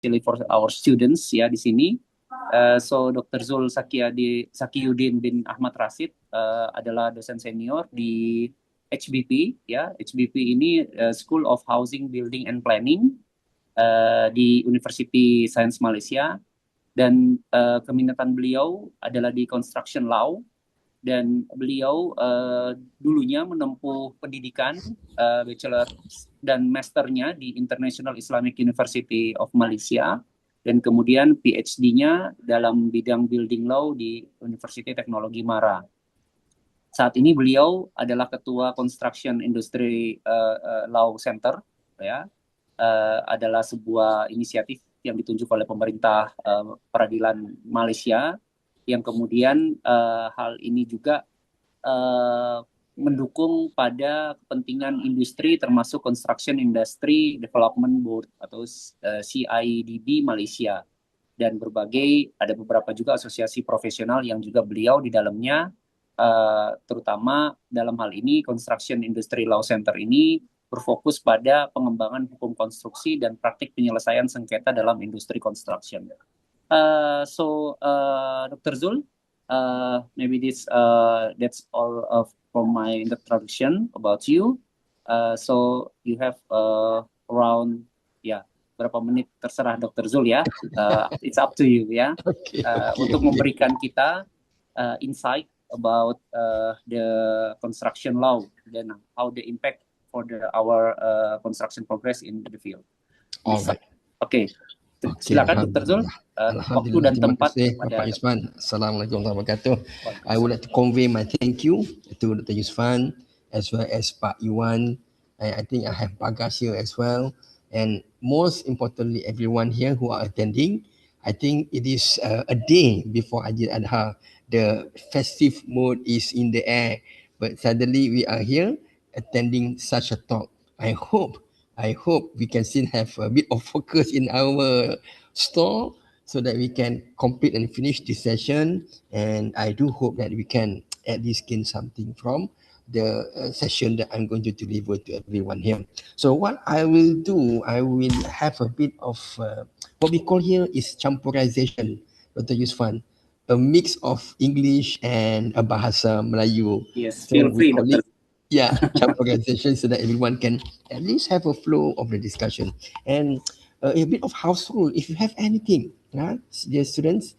especially for our students ya di sini. So Dr. Zakiyuddin bin Ahmad Rashid adalah dosen senior di HBP ya. HBP ini School of Housing, Building and Planning di Universiti Sains Malaysia, dan keminatan beliau adalah di construction law, dan beliau dulunya menempuh pendidikan bachelor dan masternya di International Islamic University of Malaysia, dan kemudian PhD-nya dalam bidang building law di Universiti Teknologi Mara. Saat ini beliau adalah ketua Construction Industry Law Center, ya, adalah sebuah inisiatif yang ditunjuk oleh pemerintah peradilan Malaysia, yang kemudian hal ini juga mendukung pada kepentingan industri termasuk Construction Industry Development Board atau CIDB Malaysia, dan ada beberapa juga asosiasi profesional yang juga beliau di dalamnya, terutama dalam hal ini Construction Industry Law Center ini berfokus pada pengembangan hukum konstruksi dan praktik penyelesaian sengketa dalam industri construction. Dr. Zul, maybe that's all from my introduction about you. So you have around berapa menit terserah Dr. Zul ya. It's up to you ya. Untuk memberikan kita insight about the construction law dan how the impact for our construction progress in the field. Oke. Silakan Dr. Zul, waktu dan tempat Bapak Yusfan. Assalamualaikum warahmatullahi wabarakatuh. I would like to convey my thank you to Dr. Yusfan as well as Pak Iwan. I think I have Bagas here as well, and most importantly everyone here who are attending. I think it is a day before Aidil Adha. The festive mood is in the air, but suddenly we are here attending such a talk. I hope we can still have a bit of focus in our store so that we can complete and finish this session. And I do hope that we can at least gain something from the session that I'm going to deliver to everyone here. So what I will do, I will have a bit of what we call here is campurization, Dr. Yusfan, a mix of English and a bahasa Melayu. Yes, feel free, Dr. Campurization, so that everyone can at least have a flow of the discussion. And a bit of house rule, if you have anything, dear students,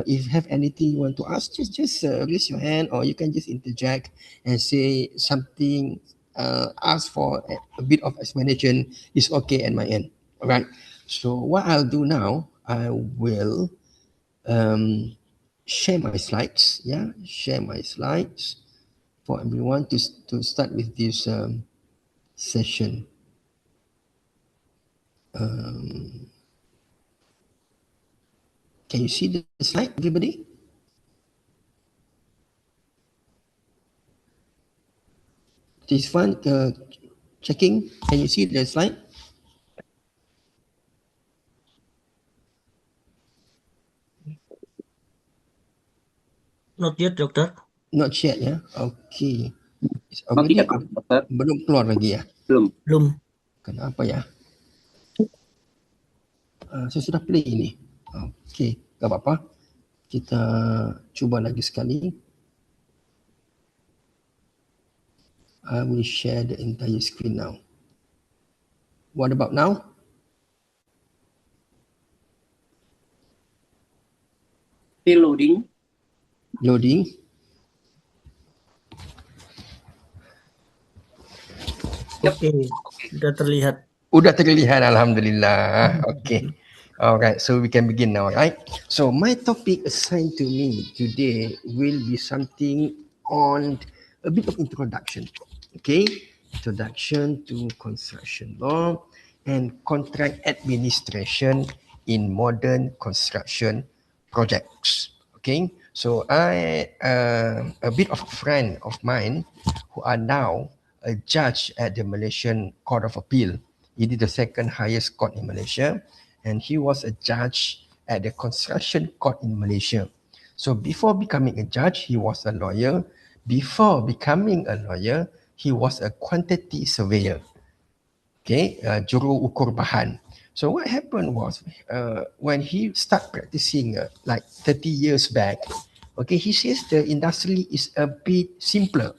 if you have anything you want to ask, just raise your hand, or you can just interject and say something, ask for a bit of explanation. It's okay at my end. All right. So what I'll do now, I will share my slides. Share my slides for everyone to start with this session. Can you see the slide, everybody? This one, checking. Can you see the slide? Not yet, Doctor. Not yet, ya. Okay. Belum keluar lagi ya? Belum. Kenapa ya? Saya sudah play ini. Okay, tak apa-apa. Kita cuba lagi sekali. I will share the entire screen now. What about now? Still loading. Loading. Oke, sudah terlihat. Udah terlihat, alhamdulillah. Okay. All right, so we can begin now, right? So my topic assigned to me today will be something on a bit of introduction. Okay, introduction to construction law and contract administration in modern construction projects. Okay, so a bit of a friend of mine who are now a judge at the Malaysian Court of Appeal. He did the second highest court in Malaysia, and he was a judge at the construction court in Malaysia. So before becoming a judge, he was a lawyer. Before becoming a lawyer, he was a quantity surveyor. Okay, juru ukur bahan. So what happened was when he started practicing like 30 years back, okay, he says the industry is a bit simpler.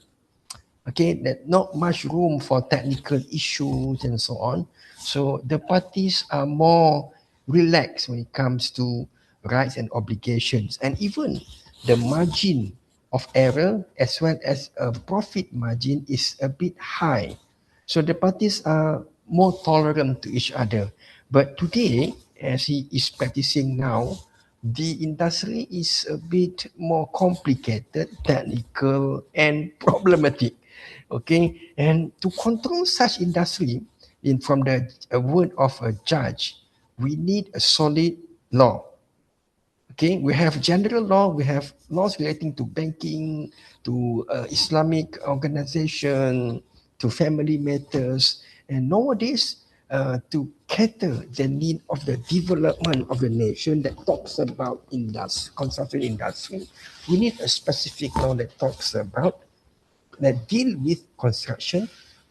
Okay, that not much room for technical issues and so on. So the parties are more relaxed when it comes to rights and obligations, and even the margin of error as well as a profit margin is a bit high. So the parties are more tolerant to each other. But today, as he is practicing now, the industry is a bit more complicated, technical, and problematic. Okay, and to control such industry, in from the word of a judge, we need a solid law. Okay, we have general law, we have laws relating to banking, to Islamic organization, to family matters, and nowadays to cater the need of the development of the nation that talks about construction industry, we need a specific law that talks about that deal with construction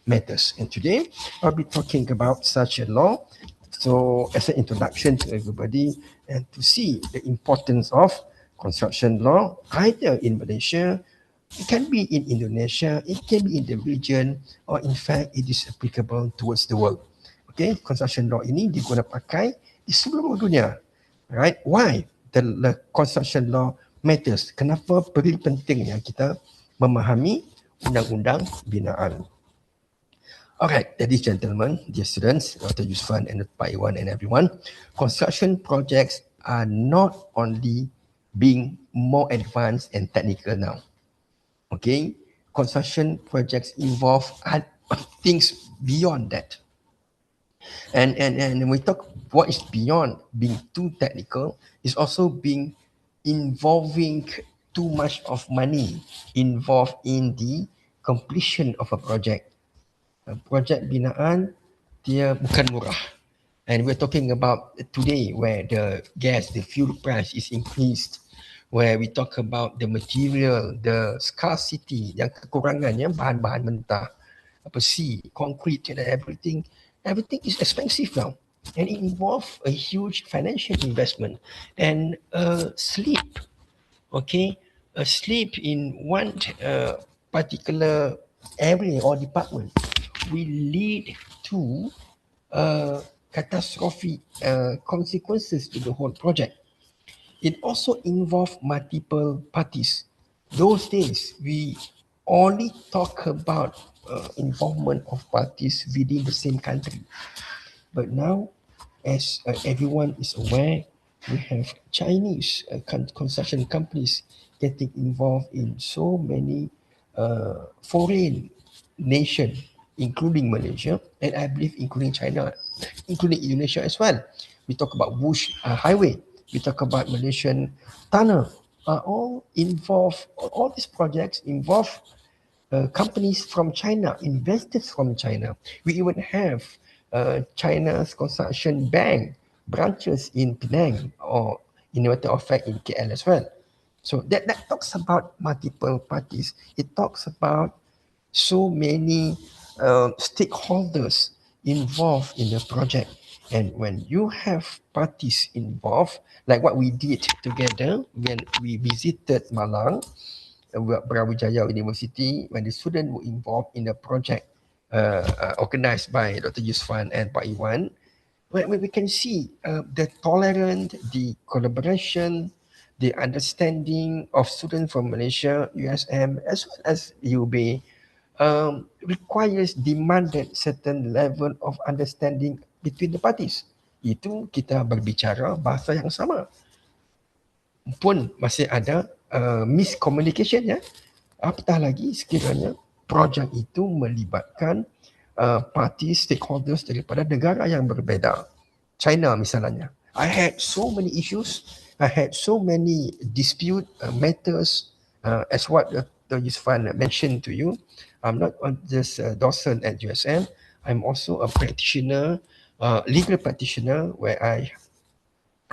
matters. And today I'll be talking about such a law. So as an introduction to everybody and to see the importance of construction law either in Malaysia, it can be in Indonesia, it can be in the region, or in fact it is applicable towards the world. Okay, construction law ini diguna pakai di seluruh dunia. Right? Why the construction law matters? Kenapa perlu pentingnya kita memahami undang-undang binaan? Alright, ladies and gentlemen, dear students, Dr. Yusfan and Pak Iwan and everyone, construction projects are not only being more advanced and technical now. Okay, construction projects involve things beyond that. And we talk what is beyond being too technical is also being involving too much of money involved in the completion of a project. Project binaan dia bukan murah. And we're talking about today where the gas, the fuel price is increased, where we talk about the material, the scarcity, yang kekurangannya bahan-bahan mentah, sea, concrete and everything. Everything is expensive now. And it involves a huge financial investment and a sleep, okay? A sleep in one particular area or department will lead to catastrophic consequences to the whole project. It also involves multiple parties. Those days, we only talk about involvement of parties within the same country. But now, as everyone is aware, we have Chinese construction companies getting involved in so many foreign nations, including Malaysia, and I believe including China, including Indonesia as well. We talk about Bush Highway, we talk about Malaysian tunnel, all involve, all these projects involve companies from China, investors from China. We even have China's construction bank branches in Penang or in matter of fact in KL as well. So that talks about multiple parties. It talks about so many stakeholders involved in the project. And when you have parties involved, like what we did together when we visited Malang, Brawijaya University, when the students were involved in a project organized by Dr. Yusfan and Pak Iwan, we can see the tolerance, the collaboration, the understanding of students from Malaysia, USM, as well as UB, requires demanded certain level of understanding between the parties. Itu kita berbicara bahasa yang sama. Pun masih ada miscommunication ya. Apatah lagi sekiranya projek itu melibatkan parti stakeholders daripada negara yang berbeza. China misalnya. I had so many issues, I had so many dispute matters as what Dr. Yusfan mentioned to you. I'm not just a docent at USM, I'm also a practitioner, legal practitioner where I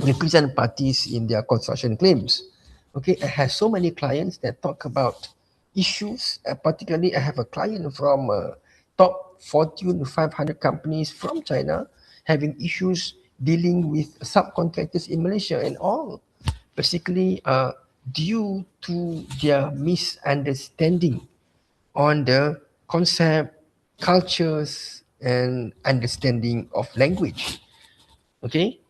represent parties in their construction claims. Okay, I have so many clients that talk about issues. Particularly, I have a client from top Fortune 500 companies from China having issues dealing with subcontractors in Malaysia and all basically due to their misunderstanding on the concept, cultures, and understanding of language. Okay,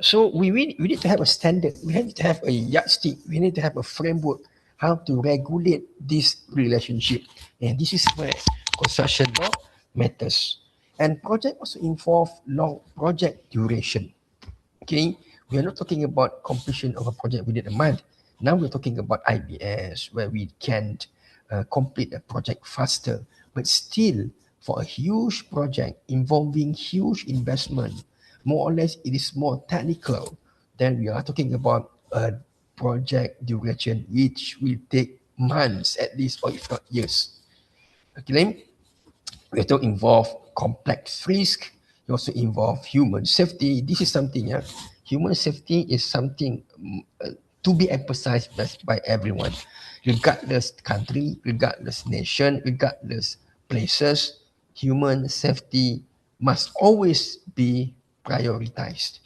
so we need to have a standard. We need to have a yardstick. We need to have a framework how to regulate this relationship, and this is where construction law matters. And project also involve long project duration. Okay, we are not talking about completion of a project within a month. Now we're talking about IBS, where we can complete a project faster, but still for a huge project involving huge investment, more or less it is more technical. Then we are talking about a project duration which will take months at least, or if not years. Okay, we also involve complex risk. We also involve human safety. This is something, yeah. Human safety is something to be emphasized by everyone, regardless country, regardless nation, regardless places. Human safety must always be prioritized.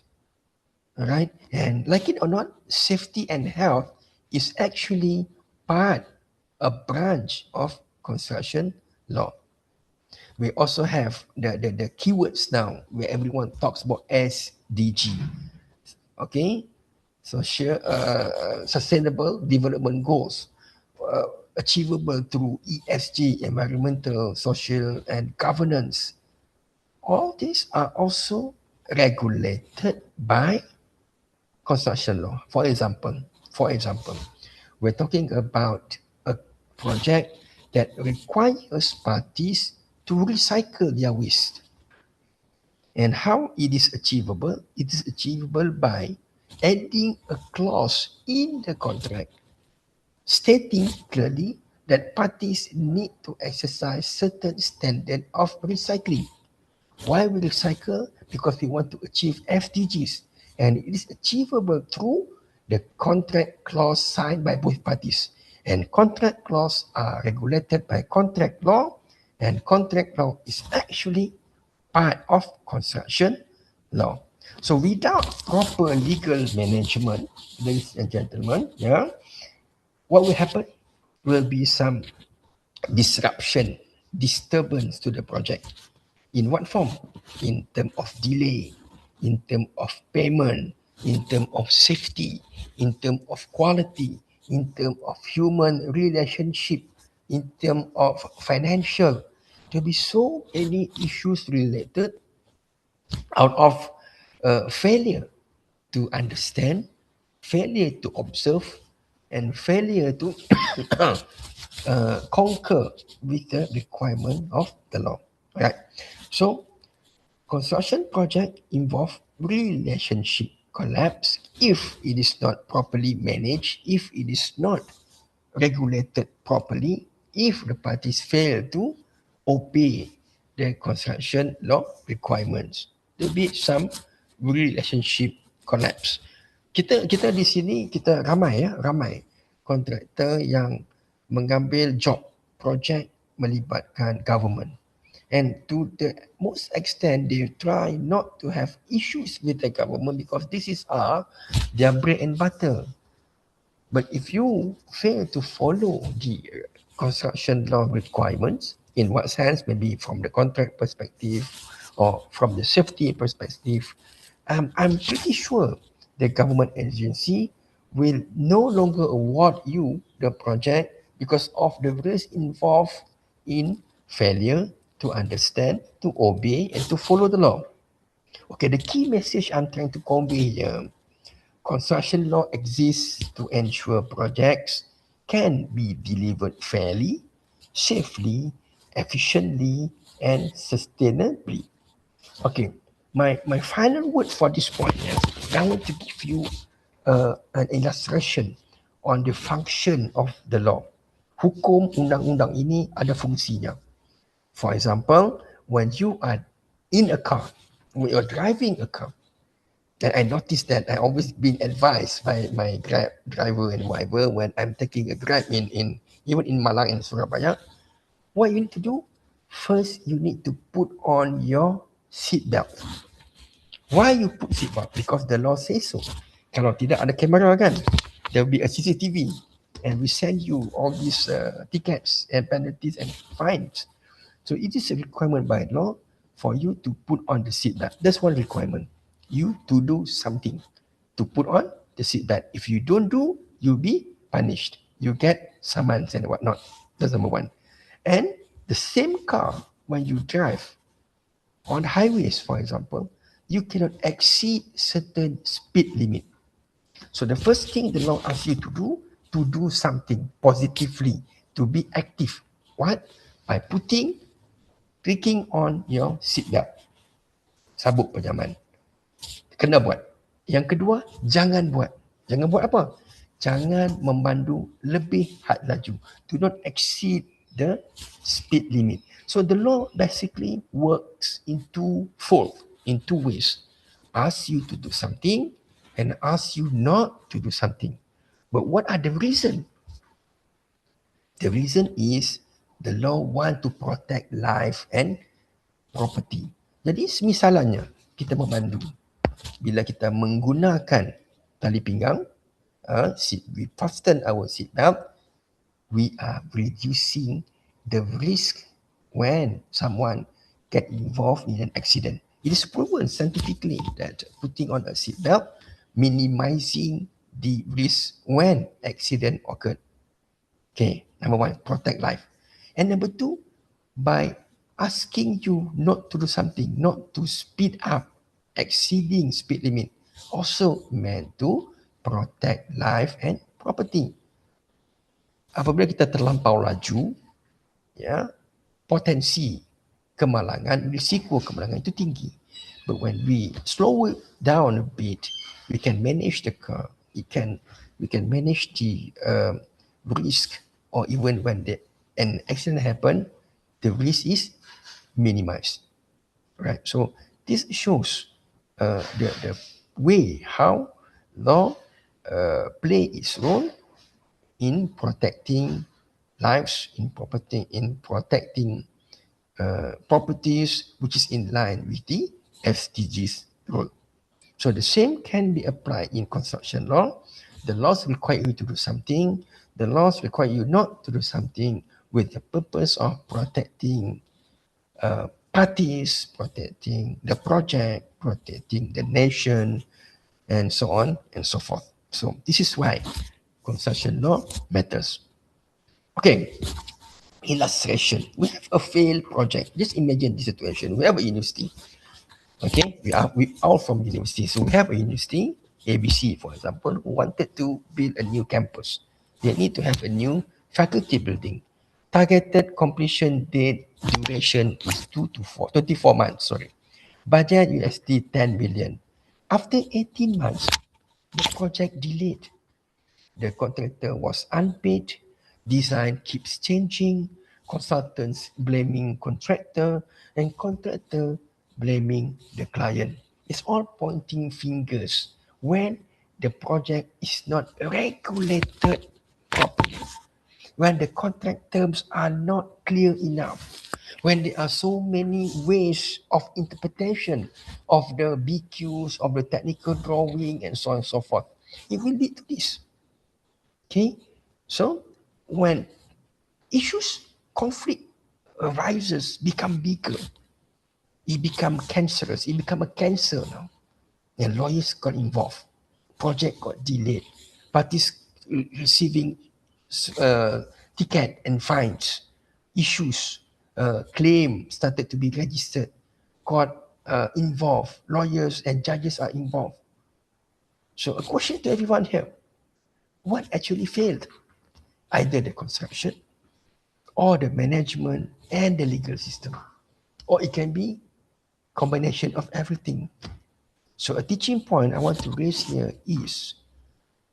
All right, and like it or not, safety and health is actually part, a branch of construction law. We also have the keywords now where everyone talks about SDG. Okay, sustainable development goals, achievable through ESG, environmental, social, and governance. All these are also regulated by construction law. For example, we're talking about a project that requires parties to recycle their waste. And how it is achievable? It is achievable by adding a clause in the contract stating clearly that parties need to exercise certain standard of recycling. Why we recycle? Because we want to achieve FDGs, and it is achievable through the contract clause signed by both parties. And contract clause are regulated by contract law, and contract law is actually part of construction law. So without proper legal management, ladies and gentlemen, yeah, what will happen? Will be some disruption, disturbance to the project. In what form? In terms of delay, in terms of payment, in terms of safety, in terms of quality, in terms of human relationship, in terms of financial. There will be so many issues related out of failure to understand, failure to observe, and failure to concur with the requirement of the law. Right. So construction project involve relationship collapse if it is not properly managed, if it is not regulated properly, if the parties fail to obey the construction law requirements. There will be some relationship collapse. Kita di sini kita ramai kontraktor yang mengambil job project melibatkan government. And to the most extent, they try not to have issues with the government because this is their bread and butter. But if you fail to follow the construction law requirements, in what sense? Maybe from the contract perspective or from the safety perspective, I'm pretty sure the government agency will no longer award you the project because of the risk involved in failure to understand, to obey, and to follow the law. Okay, the key message I'm trying to convey here: construction law exists to ensure projects can be delivered fairly, safely, efficiently, and sustainably. Okay, my final word for this point is I want to give you an illustration on the function of the law. Hukum undang-undang ini ada fungsinya. For example, when you are in a car, when you're driving a car, and I noticed that I always been advised by my Grab driver and whatever when I'm taking a Grab in even in Malang and Surabaya, what you need to do? First, you need to put on your seat belt. Why you put seatbelt? Because the law says so. Kalau tidak ada kamera kan, there will be a CCTV and we send you all these tickets and penalties and fines. So it is a requirement by law for you to put on the seatbelt. That's one requirement. You to do something to put on the seatbelt. If you don't do, you'll be punished. You get summons and whatnot. That's number one. And the same car, when you drive on highways, for example, you cannot exceed certain speed limit. So the first thing the law asks you to do something positively, to be active. What? By clicking on your seatbelt. Sabuk penyaman. Kena buat. Yang kedua, jangan buat. Jangan buat apa? Jangan memandu lebih had laju. Do not exceed the speed limit. So the law basically works in twofold, in two ways. Ask you to do something and ask you not to do something. But what are the reason? The reason is the law want to protect life and property. Jadi misalnya kita memandu, bila kita menggunakan tali pinggang, we fasten our seat belt, we are reducing the risk when someone get involved in an accident. It is proven scientifically that putting on a seat belt minimizing the risk when accident occurred. Okay, number one, protect life. And number two, by asking you not to do something, not to speed up, exceeding speed limit, also meant to protect life and property. Apabila kita terlampau laju, ya, potensi kemalangan, risiko kemalangan itu tinggi. But when we slow it down a bit, we can manage the car. We can manage the risk, or even when an accident happen, the risk is minimized. Right. So this shows the way how law play its role in protecting lives, in protecting properties, which is in line with the SDGs role. So the same can be applied in construction law. The laws require you to do something. The laws require you not to do something with the purpose of protecting parties, protecting the project, protecting the nation, and so on and so forth. So this is why construction law matters. Okay, illustration. We have a failed project. Just imagine the situation. We have a university. Okay, we all from university. So we have a university, ABC, for example, who wanted to build a new campus. They need to have a new faculty building. Targeted completion date duration is 24 months. Sorry. Budget USD 10 million. After 18 months, the project delayed. The contractor was unpaid. Design keeps changing. Consultants blaming contractor, and contractor blaming the client. It's all pointing fingers when the project is not regulated properly, when the contract terms are not clear enough, when there are so many ways of interpretation of the BQs, of the technical drawing, and so on and so forth. It will lead to this. Okay, so when issues, conflict arises, become bigger, it become cancerous, it become a cancer now. And lawyers got involved, project got delayed, parties receiving ticket and fines, issues, claim started to be registered, court involved, lawyers and judges are involved. So a question to everyone here, what actually failed? Either the construction, or the management and the legal system, or it can be combination of everything. So a teaching point I want to raise here is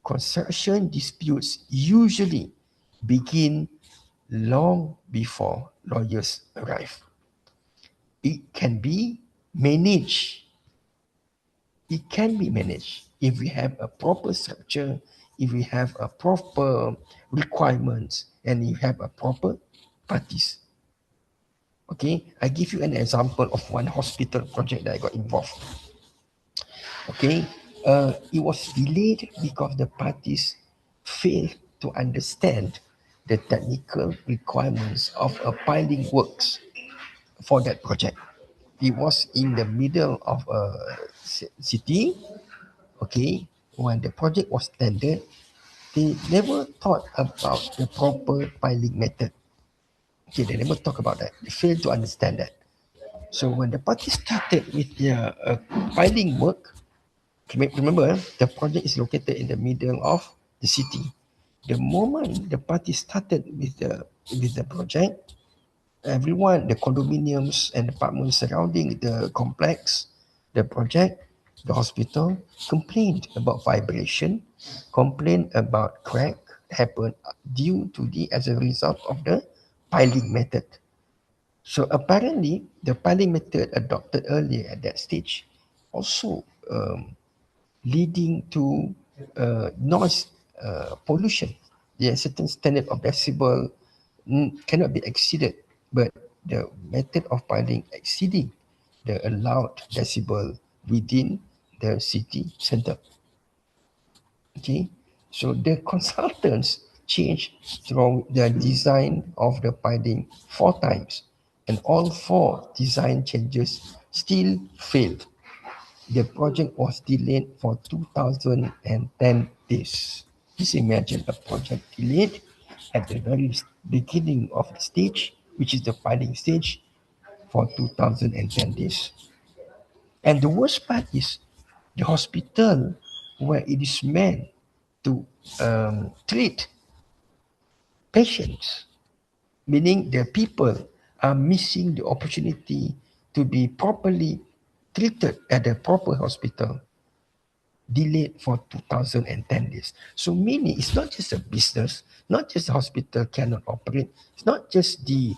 construction disputes usually begin long before lawyers arrive. It can be managed. It can be managed if we have a proper structure, if we have a proper requirements, and you have a proper parties. Okay, I give you an example of one hospital project that I got involved. Okay, it was delayed because the parties failed to understand the technical requirements of a piling works for that project. It was in the middle of a city. Okay, when the project was tendered, they never thought about the proper piling method. Okay, they never talk about that. They failed to understand that. So when the party started with their piling work, remember the project is located in the middle of the city. The moment the party started with the project, everyone, the condominiums and apartments surrounding the complex, the project, the hospital, complained about vibration, complained about crack happened due to the as a result of the piling method. So apparently, the piling method adopted earlier at that stage also leading to noise pollution. There are certain standard of decibel cannot be exceeded, but the method of piling exceeding the allowed decibel within the city center. Okay, so the consultants changed from the design of the piling 4 times, and all 4 design changes still failed. The project was delayed for 2010 days. Just imagine a project delayed at the very beginning of the stage, which is the piling stage, for 2010 days. And the worst part is the hospital where it is meant to treat patients, meaning the people are missing the opportunity to be properly treated at a proper hospital, delayed for 2010 days. So meaning it's not just a business, not just the hospital cannot operate, it's not just the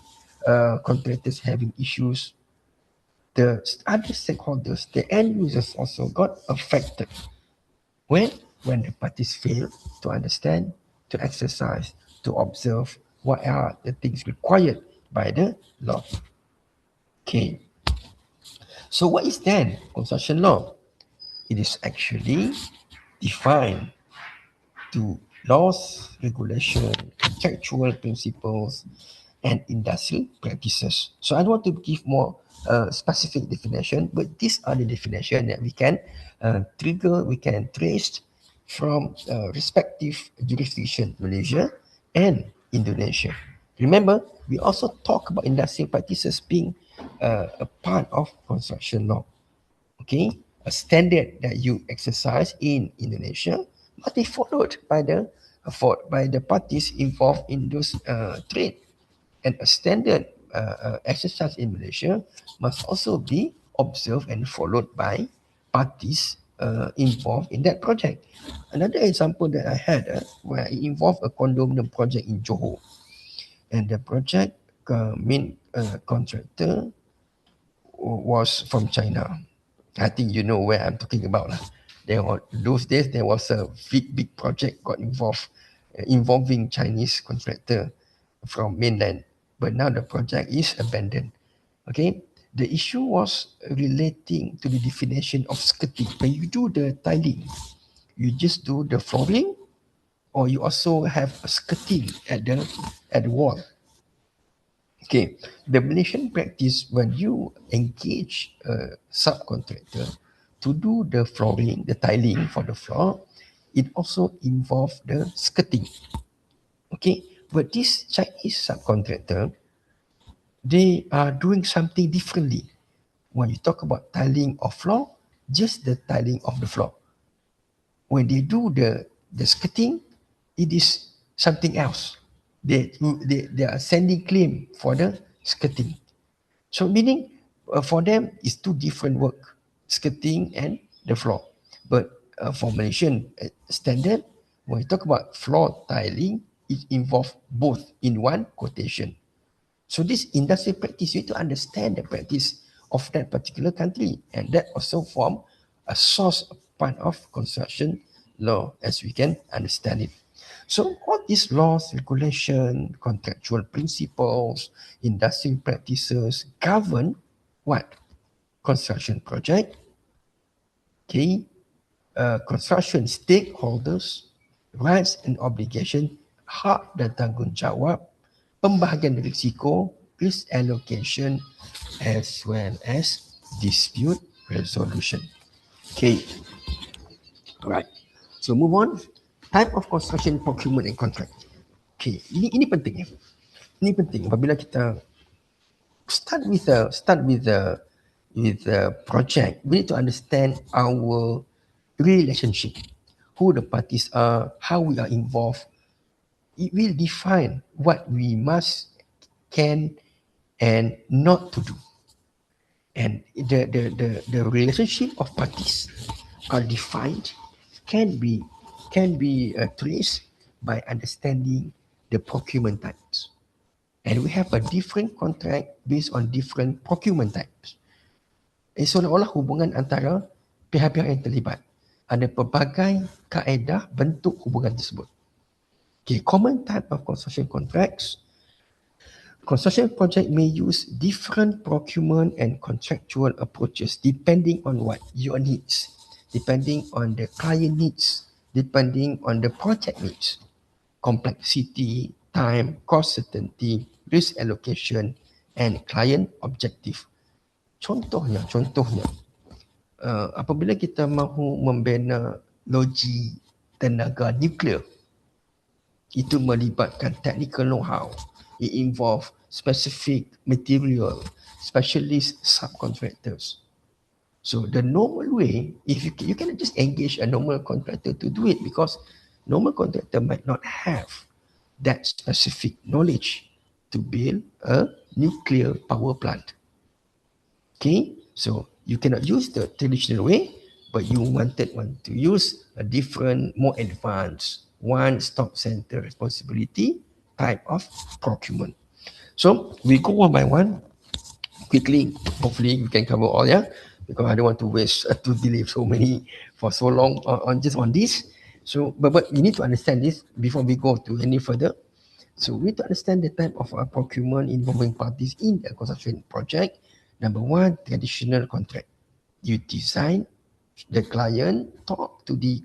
contractors having issues, the other stakeholders, the end users also got affected. When? When the parties fail to understand, to exercise, to observe what are the things required by the law. Okay. So what is then construction law? It is actually defined to laws, regulation, contractual principles, and industrial practices. So I don't want to give more specific definition, but these are the definition that we can trigger, we can trace from respective jurisdiction, Malaysia and Indonesia. Remember, we also talk about industrial practices being a part of construction law. Okay, a standard that you exercise in Indonesia must be followed by the parties involved in those trade, and a standard exercise in Malaysia must also be observed and followed by parties involved in that project. Another example that I had where it involved a condominium project in Johor, and the project main contractor was from China. I think you know where I'm talking about. There were those days there was a big project got involving Chinese contractor from mainland, but now the project is abandoned. Okay, the issue was relating to the definition of skirting. When you do the tiling, you just do the flooring, or you also have a skirting at the wall. Okay, the Malaysian practice when you engage a subcontractor to do the flooring, the tiling for the floor, it also involves the skirting. Okay, but this Chinese subcontractor, they are doing something differently. When you talk about tiling of floor, just the tiling of the floor. When they do the skirting, it is something else. They are sending claim for the skirting. So meaning for them it's two different work, skirting and the floor. But for Malaysian standard, when we talk about floor tiling, it involves both in one quotation. So this industry practice, you need to understand the practice of that particular country, and that also form a source part of construction law as we can understand it. So all these laws, regulation, contractual principles, industry practices govern what? Construction project, okay, construction stakeholders, rights and obligation, hak dan tanggungjawab, pembahagian risiko, risk allocation, as well as dispute resolution. Okay, alright. So move on. Type of construction, procurement and contract. Okay, ini penting ya. Ini penting apabila kita start with the project. We need to understand our relationship, who the parties are, how we are involved. It will define what we must, can, and not to do. And the relationship of parties are defined, can be traced by understanding the procurement types. And we have a different contract based on different procurement types. Seolah-olah hubungan antara pihak-pihak yang terlibat. Ada pelbagai kaedah bentuk hubungan tersebut. Okay, common type of construction contracts. Construction project may use different procurement and contractual approaches depending on what your needs, depending on the client needs, depending on the project needs, complexity, time, cost certainty, risk allocation, and client objective. Contohnya, apabila kita mahu membina loji tenaga nuklear, itu melibatkan technical know-how. It involve specific material, specialist subcontractors. So the normal way, if you cannot just engage a normal contractor to do it, because normal contractor might not have that specific knowledge to build a nuclear power plant. Okay, so you cannot use the traditional way, but you want to use a different, more advanced, one-stop center responsibility type of procurement. So we go one by one quickly. Hopefully we can cover all, yeah, because I don't want to waste to delay so many for so long on just on this. So but you need to understand this before we go to any further. So we need to understand the type of procurement involving parties in a construction project. Number one, traditional contract. You design, the client talk to the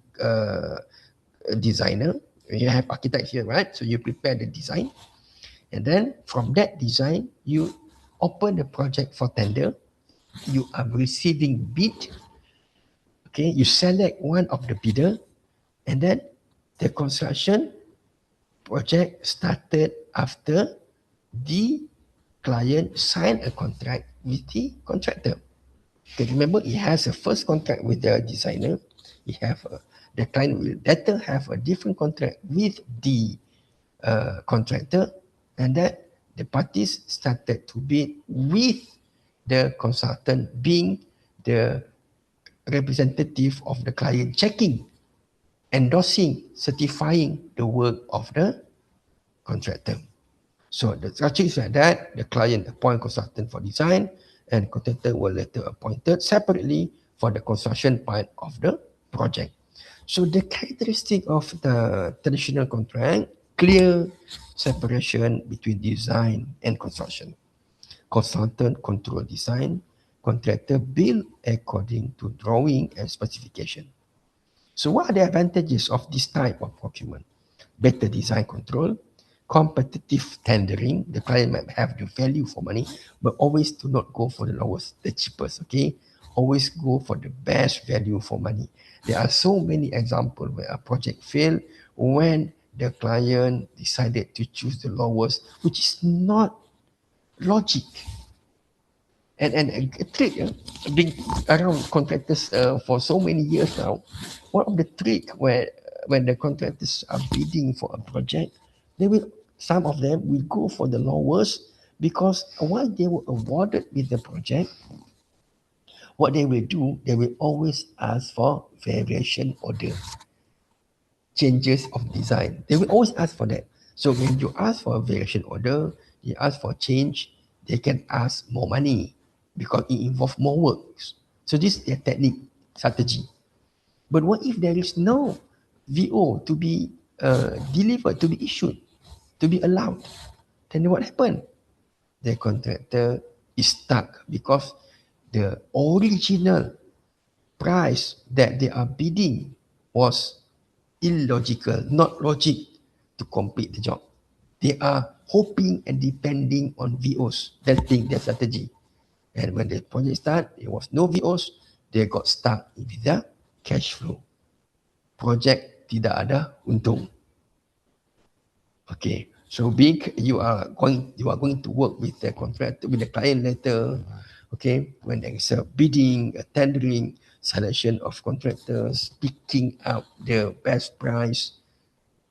designer. You have architects here, right? So you prepare the design. And then from that design, you open the project for tender. You are receiving bid. Okay, you select one of the bidder. And then the construction project started after the client signed a contract with the contractor. Okay, remember, he has a first contract with the designer. The client will later have a different contract with the contractor, and that the parties started to bid with the consultant being the representative of the client, checking, endorsing, certifying the work of the contractor. So the structure is like that. The client appoint consultant for design, and contractor will later appointed separately for the construction part of the project. So the characteristic of the traditional contract, clear separation between design and construction. Consultant control design, contractor build according to drawing and specification. So what are the advantages of this type of procurement? Better design control, competitive tendering. The client might have the value for money, but always do not go for the lowest, the cheapest, okay? Always go for the best value for money. There are so many examples where a project failed when the client decided to choose the lowest, which is not logic. And a trick, being around contractors for so many years now, one of the trick where when the contractors are bidding for a project, some of them will go for the lowest, because once they were awarded with the project, what they will do, they will always ask for variation order, changes of design. They will always ask for that. So when you ask for a variation order, you ask for change, they can ask more money because it involves more works. So this is their technique, strategy. But what if there is no VO to be delivered, to be issued, to be allowed? Then what happened? The contractor is stuck because the original price that they are bidding was illogical, not logic to complete the job. They are hoping and depending on VOs. That's their strategy. And when the project started, there was no VOs. They got stuck with the cash flow. Project tidak ada untung. Okay, so you are going to work with the contractor, with the client later. Okay, when there is a bidding, a tendering, selection of contractors, picking out the best price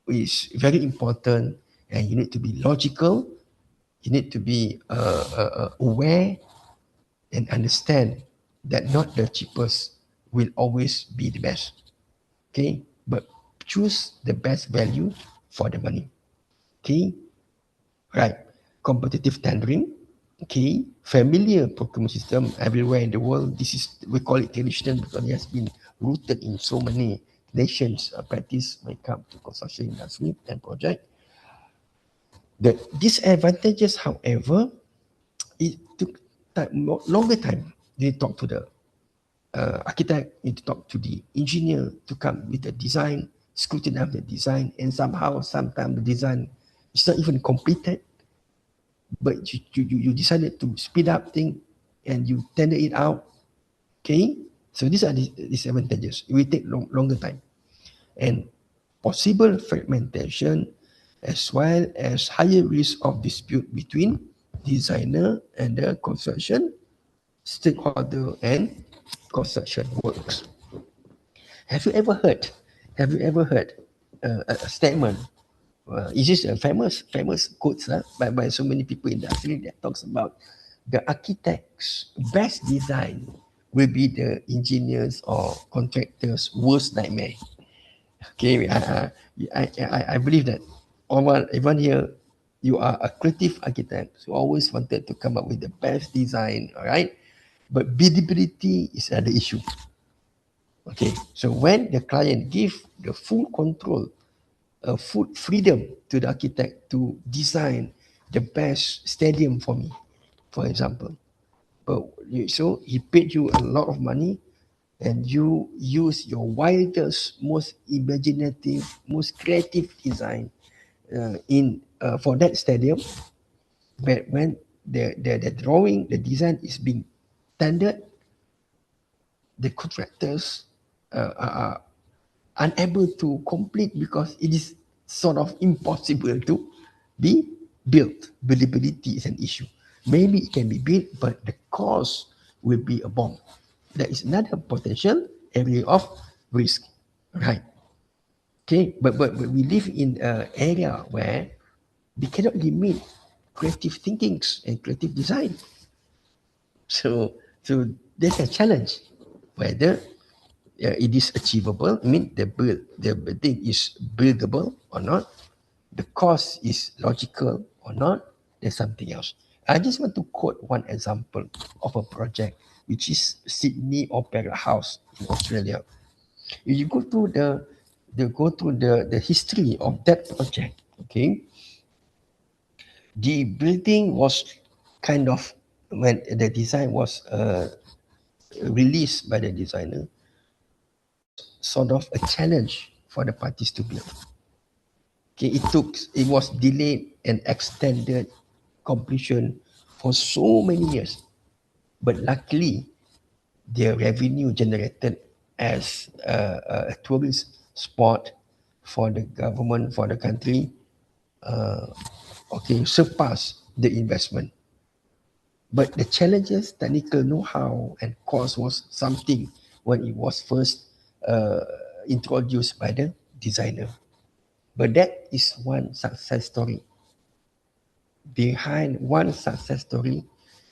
is very important, and you need to be logical. You need to be aware and understand that not the cheapest will always be the best. Okay, but choose the best value for the money. Okay, right. Competitive tendering. Okay, familiar procurement system everywhere in the world. This is, we call it traditional because it has been rooted in so many nations practice when it comes to construction industry and project. The disadvantages, however, it took longer time. You talk to the architect, you need to talk to the engineer to come with the design, scrutinize the design, and sometimes the design is not even completed, but you decided to speed up things and you tender it out. Okay, so these are the disadvantages. It will take longer time, and possible fragmentation, as well as higher risk of dispute between designer and the construction stakeholder and construction works. Have you ever heard? Have you ever heard a statement? Is this a famous quotes by so many people in the industry that talks about the architect's best design will be the engineers or contractors' worst nightmare. Okay, I believe that everyone here, you are a creative architect who always wanted to come up with the best design, all right? But biddability is another issue. Okay, so when the client give the full control, full freedom to the architect to design the best stadium for me, for example, so he paid you a lot of money, and you use your wildest, most imaginative, most creative design in for that stadium. But when the drawing, the design is being tendered, the contractors are unable to complete because it is sort of impossible to be built. Buildability is an issue. Maybe it can be built, but the cost will be a bomb. That is another potential area of risk, right? Okay, but we live in an area where we cannot limit creative thinkings and creative design. So there's a challenge whether it is achievable. I mean, the thing is buildable or not. The cost is logical or not. There's something else. I just want to quote one example of a project, which is Sydney Opera House in Australia. If you go through the history of that project, okay, the building was kind of, when the design was released by the designer, sort of a challenge for the parties to build. Okay, it was delayed and extended completion for so many years, but luckily the revenue generated as a tourist spot for the government, for the country, surpassed the investment. But the challenges, technical know-how and cost was something when it was first introduced by the designer. But that is one success story. Behind one success story,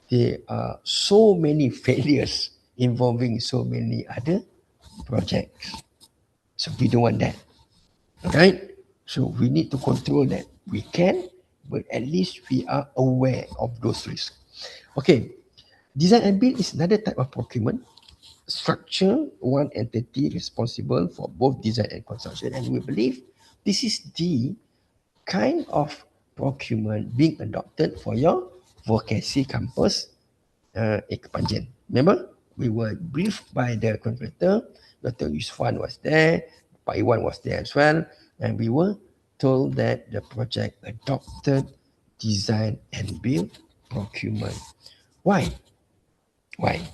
there are so many failures involving so many other projects. So we don't want that, right? So we need to control that. We can, but at least we are aware of those risks. Okay, design and build is another type of procurement. Structure one entity responsible for both design and construction, and we believe this is the kind of procurement being adopted for your vocacy campus expansion. Remember? We were briefed by the contractor. Dr. Yusufan was there, Pak Iwan was there as well, and we were told that the project adopted design and build procurement. Why? Why?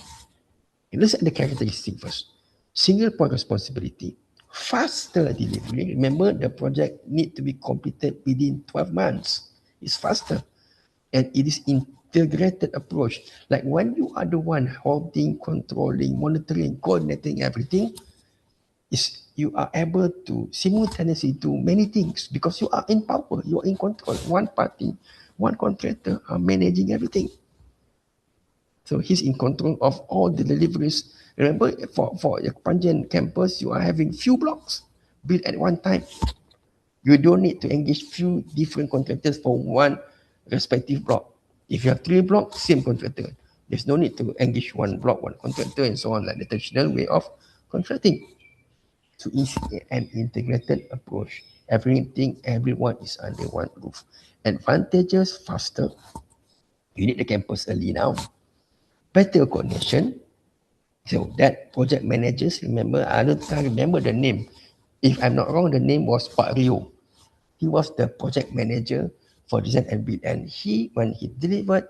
Let's at the characteristic first. Single point responsibility, faster delivery. Remember, the project need to be completed within 12 months. It's faster. And it is integrated approach. Like when you are the one holding, controlling, monitoring, coordinating everything, is you are able to simultaneously do many things because you are in power, you are in control. One party, one contractor are managing everything. So he's in control of all the deliveries. Remember, for your Panjang campus, you are having few blocks built at one time. You don't need to engage few different contractors for one respective block. If you have 3 blocks, same contractor. There's no need to engage one block, one contractor, and so on, like the traditional way of contracting. So it's an integrated approach. Everything, everyone is under one roof. Advantages faster. You need the campus early now. Better coordination. So that project managers, remember, I don't remember the name. If I'm not wrong, the name was Pak Rio. He was the project manager for design and build. And he, when he delivered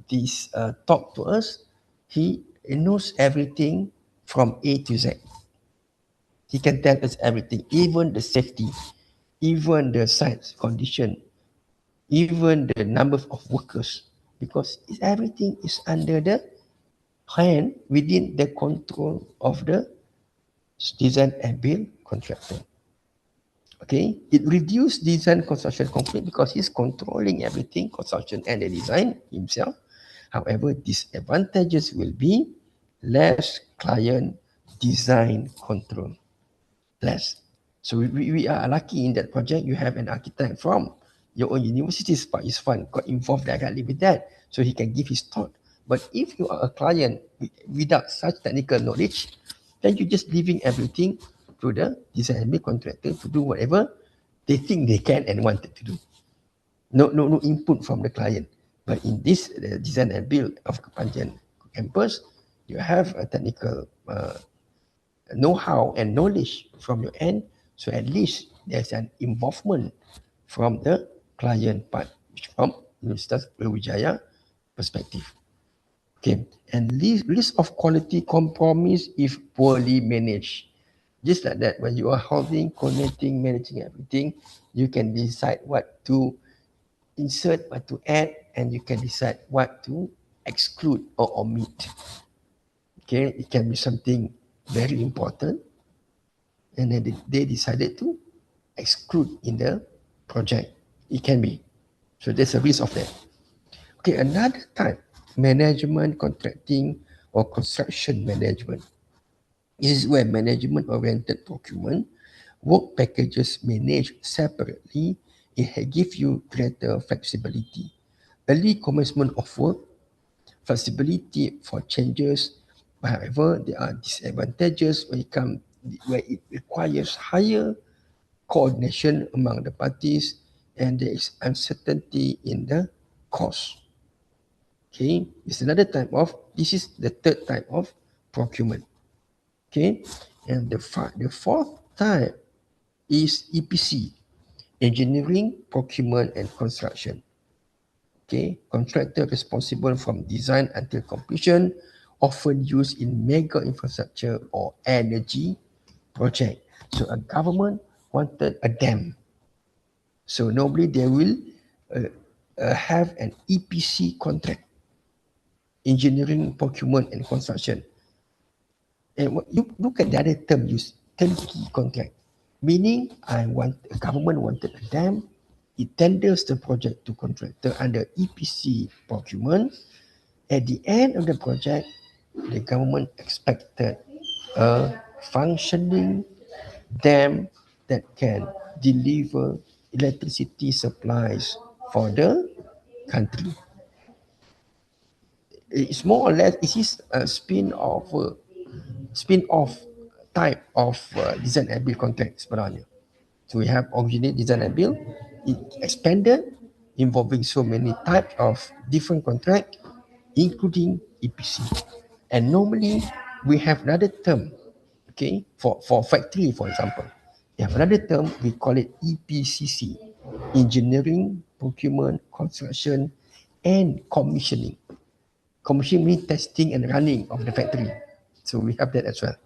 this talk to us, he knows everything from A to Z. He can tell us everything, even the safety, even the site condition, even the number of workers, because everything is under the hand within the control of the design and build contractor. Okay, it reduced design construction conflict because he's controlling everything, construction and the design himself. However, disadvantages will be less client design control. Less. So we are lucky in that project. You have an architect from your own universities, but it's fun, got involved directly with that. So he can give his thought. But if you are a client without such technical knowledge, then you're just leaving everything to the design and build contractor to do whatever they think they can and wanted to do. No input from the client. But in this design and build of Kepanjan campus, you have a technical know-how and knowledge from your end, so at least there's an involvement from the client part, from Universitas Brawijaya perspective. Okay, and list of quality compromise if poorly managed. Just like that, when you are holding, connecting, managing everything, you can decide what to insert, what to add, and you can decide what to exclude or omit. Okay, it can be something very important, and then they decided to exclude in the project. It can be. So there's a risk of that. Okay, another type, management, contracting, or construction management. This is where management-oriented procurement, work packages managed separately, it gives you greater flexibility. Early commencement of work, flexibility for changes. However, there are disadvantages where it requires higher coordination among the parties, and there is uncertainty in the cost. Okay, this is the third type of procurement. Okay, and the fourth type is EPC, engineering, procurement, and construction. Okay, contractor responsible from design until completion, often used in mega infrastructure or energy project. So a government wanted a dam. So normally they will have an EPC contract, engineering, procurement, and construction. And you look at the other term used, turnkey contract, meaning a government wanted a dam, it tenders the project to contractor under EPC procurement. At the end of the project, the government expected a functioning dam that can deliver electricity supplies for the country. It's more or less, it is a spin-off type of design and build contract sebenarnya. So we have originate design and build, it expanded, involving so many types of different contract, including EPC. And normally we have another term, okay, for factory, for example. We have another term, we call it EPCC, engineering, procurement, construction, and commissioning. Commissioning means testing and running of the factory. So we have that as well.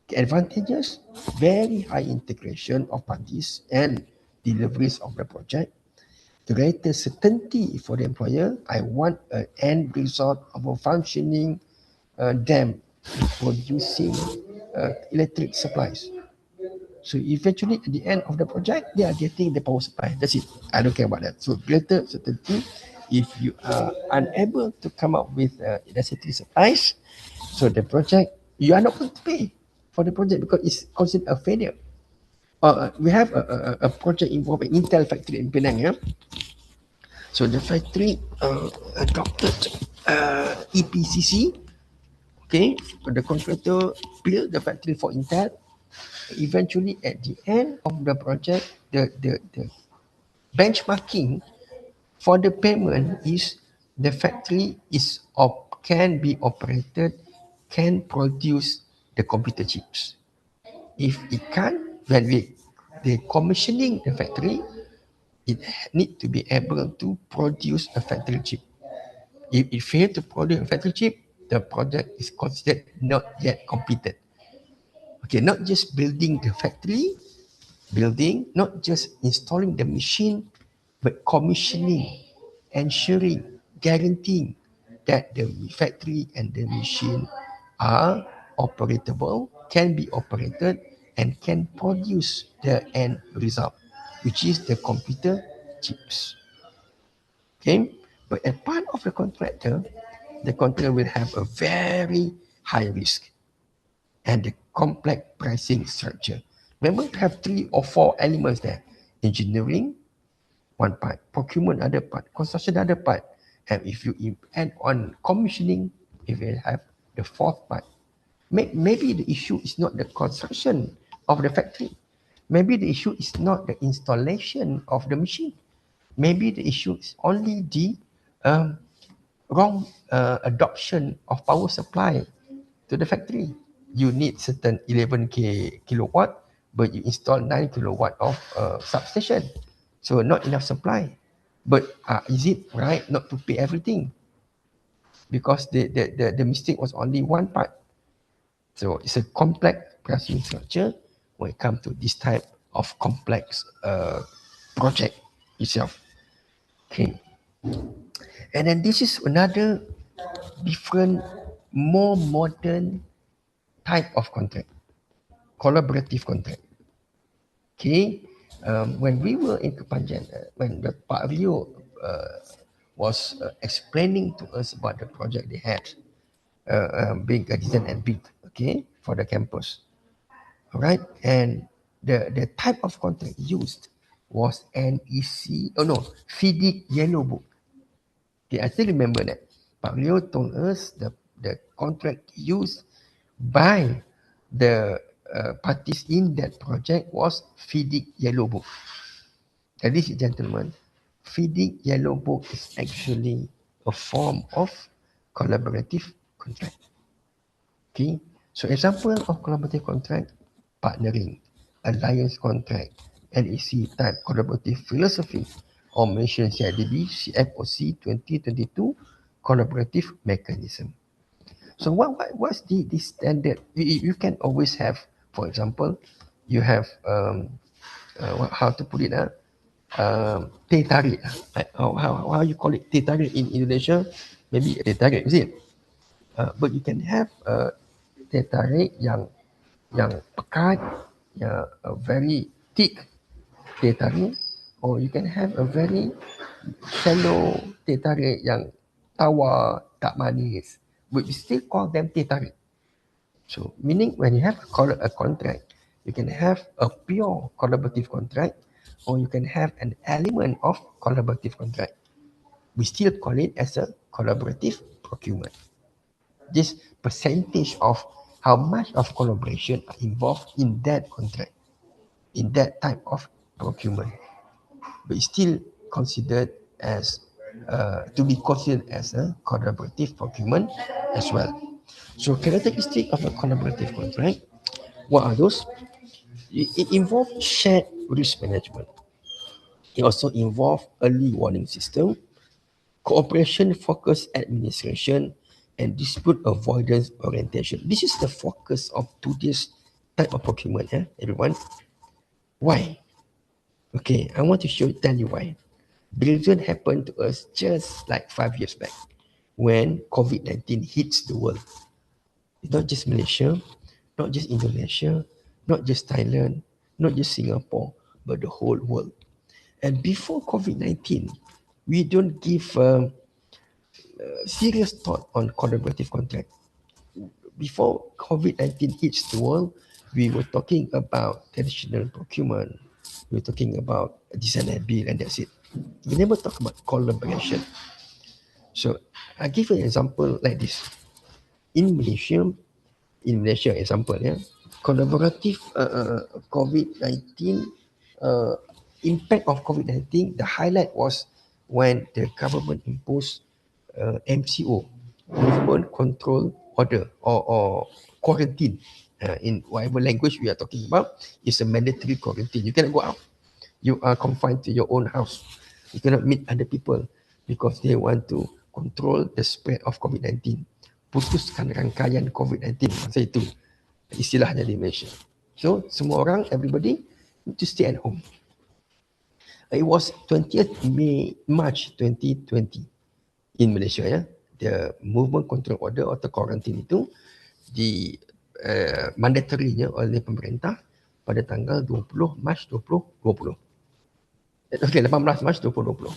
The advantages, very high integration of parties and deliveries of the project. Greater certainty for the employer. I want an end result of a functioning dam producing electric supplies. So eventually at the end of the project, they are getting the power supply. That's it. I don't care about that. So greater certainty. If you are unable to come up with electricity supplies, so the project, you are not going to pay for the project because it's considered a failure. We have a project involving Intel factory in Penang. Yeah? So the factory adopted EPCC. Okay, the contractor built the factory for Intel. Eventually, at the end of the project, the benchmarking for the payment is the factory can be operated, can produce the computer chips. If it can't, when the commissioning the factory, it need to be able to produce a factory chip. If it fail to produce a factory chip, the project is considered not yet completed. Okay, not just building the factory, not just installing the machine, but commissioning, ensuring, guaranteeing that the factory and the machine are operatable, can be operated, and can produce the end result, which is the computer chips. Okay, but as part of the contractor will have a very high risk and the complex pricing structure. Remember to have 3 or 4 elements there. Engineering, one part. Procurement, other part. Construction, other part. And if you add on commissioning, if you have the fourth part. Maybe the issue is not the construction of the factory. Maybe the issue is not the installation of the machine. Maybe the issue is only the wrong adoption of power supply to the factory. You need certain 11k kilowatt, but you install 9 kilowatt of substation. So not enough supply. But is it right not to pay everything? Because the mistake was only one part. So it's a complex pricing structure when it comes to this type of complex project itself. Okay. And then this is another different, more modern type of contract, collaborative contract. Okay, when we were in Kepanjan, when the Pak Rio was explaining to us about the project they had, being designed and built, okay, for the campus. All right, and the type of contract used was NEC, oh no, FIDIC Yellow Book. Okay, I still remember that. Pak Rio told us the contract used by the parties in that project was FIDIC Yellow Book. Ladies and gentlemen, FIDIC Yellow Book is actually a form of collaborative contract. Okay, so example of collaborative contract, partnering, alliance contract, NEC type collaborative philosophy, or Malaysian CIDB CFOC 2022 collaborative mechanism. So what's the standard? You can always have, for example, you have how to put it, teh tarik. How you call it teh tarik in Indonesia? Maybe teh tarik, is it? But you can have teh tarik yang pekat, a very thick teh tarik, or you can have a very shallow teh tarik yang tawar tak manis. But we still call them teh tarik. So meaning when you have a contract, you can have a pure collaborative contract, or you can have an element of collaborative contract. We still call it as a collaborative procurement. This percentage of how much of collaboration are involved in that contract, in that type of procurement, but it's still considered as to be considered as a collaborative procurement as well. So characteristic of a collaborative contract, what are those? It involves shared risk management. It also involves early warning system, cooperation focused administration, and dispute avoidance orientation. This is the focus of today's type of procurement, everyone. Why? Okay, I want to tell you why. The reason happened to us just like 5 years back when COVID-19 hits the world. It's not just Malaysia, not just Indonesia, not just Thailand, not just Singapore, but the whole world. And before COVID-19, we don't give serious thought on collaborative contract. Before COVID-19 hits the world, we were talking about traditional procurement. We were talking about design and build, and that's it. We never talk about collaboration. So I give you an example like this. In Malaysia example, collaborative COVID-19 impact of COVID-19, the highlight was when the government imposed MCO, movement control order, or quarantine. In whatever language we are talking about, is a mandatory quarantine. You cannot go out. You are confined to your own house. You cannot meet other people because they want to control the spread of COVID-19. Putuskan rangkaian COVID-19. Masa itu istilahnya di Malaysia. So semua orang, everybody need to stay at home. It was 20th March 2020 in Malaysia, the movement control order atau quarantine itu di mandatory-nya oleh pemerintah pada tanggal 20 Mac 2020. Okay, 18 Mac 2020.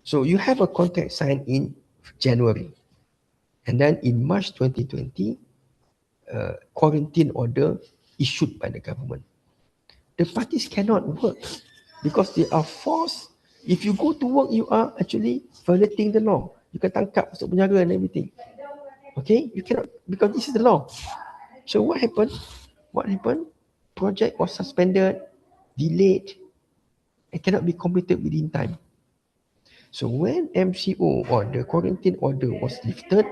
So you have a contract signed in January, and then in March 2020, quarantine order issued by the government. The parties cannot work because they are forced. If you go to work, you are actually violating the law. You can tangkap, masuk penjara and everything. Okay, you cannot, because this is the law. So what happened? Project was suspended, delayed, and cannot be completed within time. So when MCO or the quarantine order was lifted,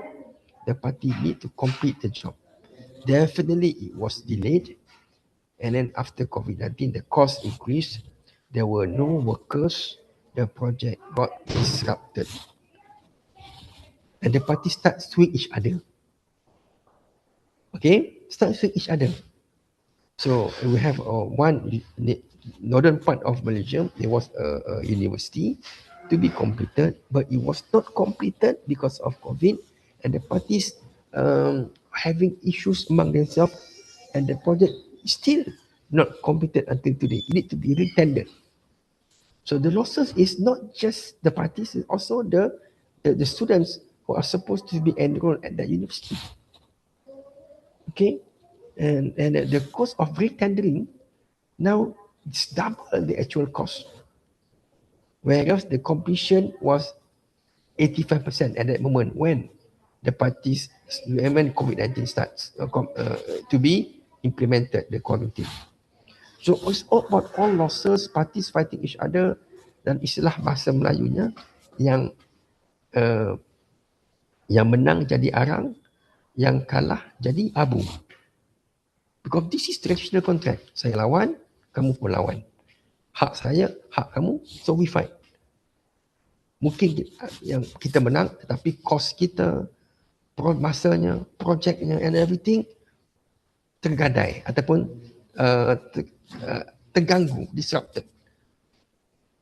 the party need to complete the job. Definitely it was delayed, and then after COVID-19, the cost increased. There were no workers. The project got disrupted, and the party start suing each other. Okay, start suing each other. So we have one northern part of Malaysia. There was a university to be completed, but it was not completed because of COVID, and the parties having issues among themselves, and the project is still not completed until today. It need to be retendered. So the losses is not just the parties, it's also the students who are supposed to be enrolled at the university. Okay, and the cost of retendering now it's double the actual cost, whereas the completion was 85% at that moment when the parties, when COVID-19 starts to be implemented, the quarantine. So it's all about all losses, parties fighting each other, dan istilah bahasa Melayunya yang menang jadi arang, yang kalah jadi abu. Because this is traditional contract. Saya lawan, kamu pun lawan. Hak saya, hak kamu, so we fight. Mungkin yang kita menang, tetapi cost kita, masanya, projeknya and everything tergadai ataupun terganggu, disrupted.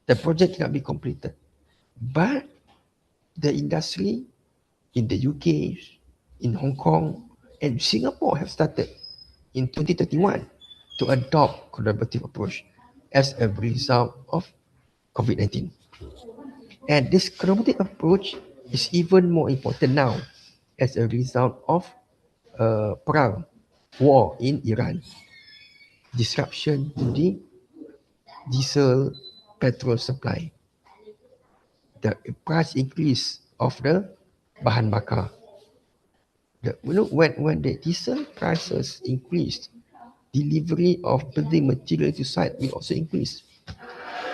The project cannot be completed. But the industry in the UK, in Hong Kong, and Singapore have started in 2021 to adopt collaborative approach as a result of COVID-19. And this collaborative approach is even more important now as a result of perang, war in Iran, disruption to the diesel petrol supply, the price increase of the bahan bakar. When the diesel prices increased, delivery of building material to site will also increase.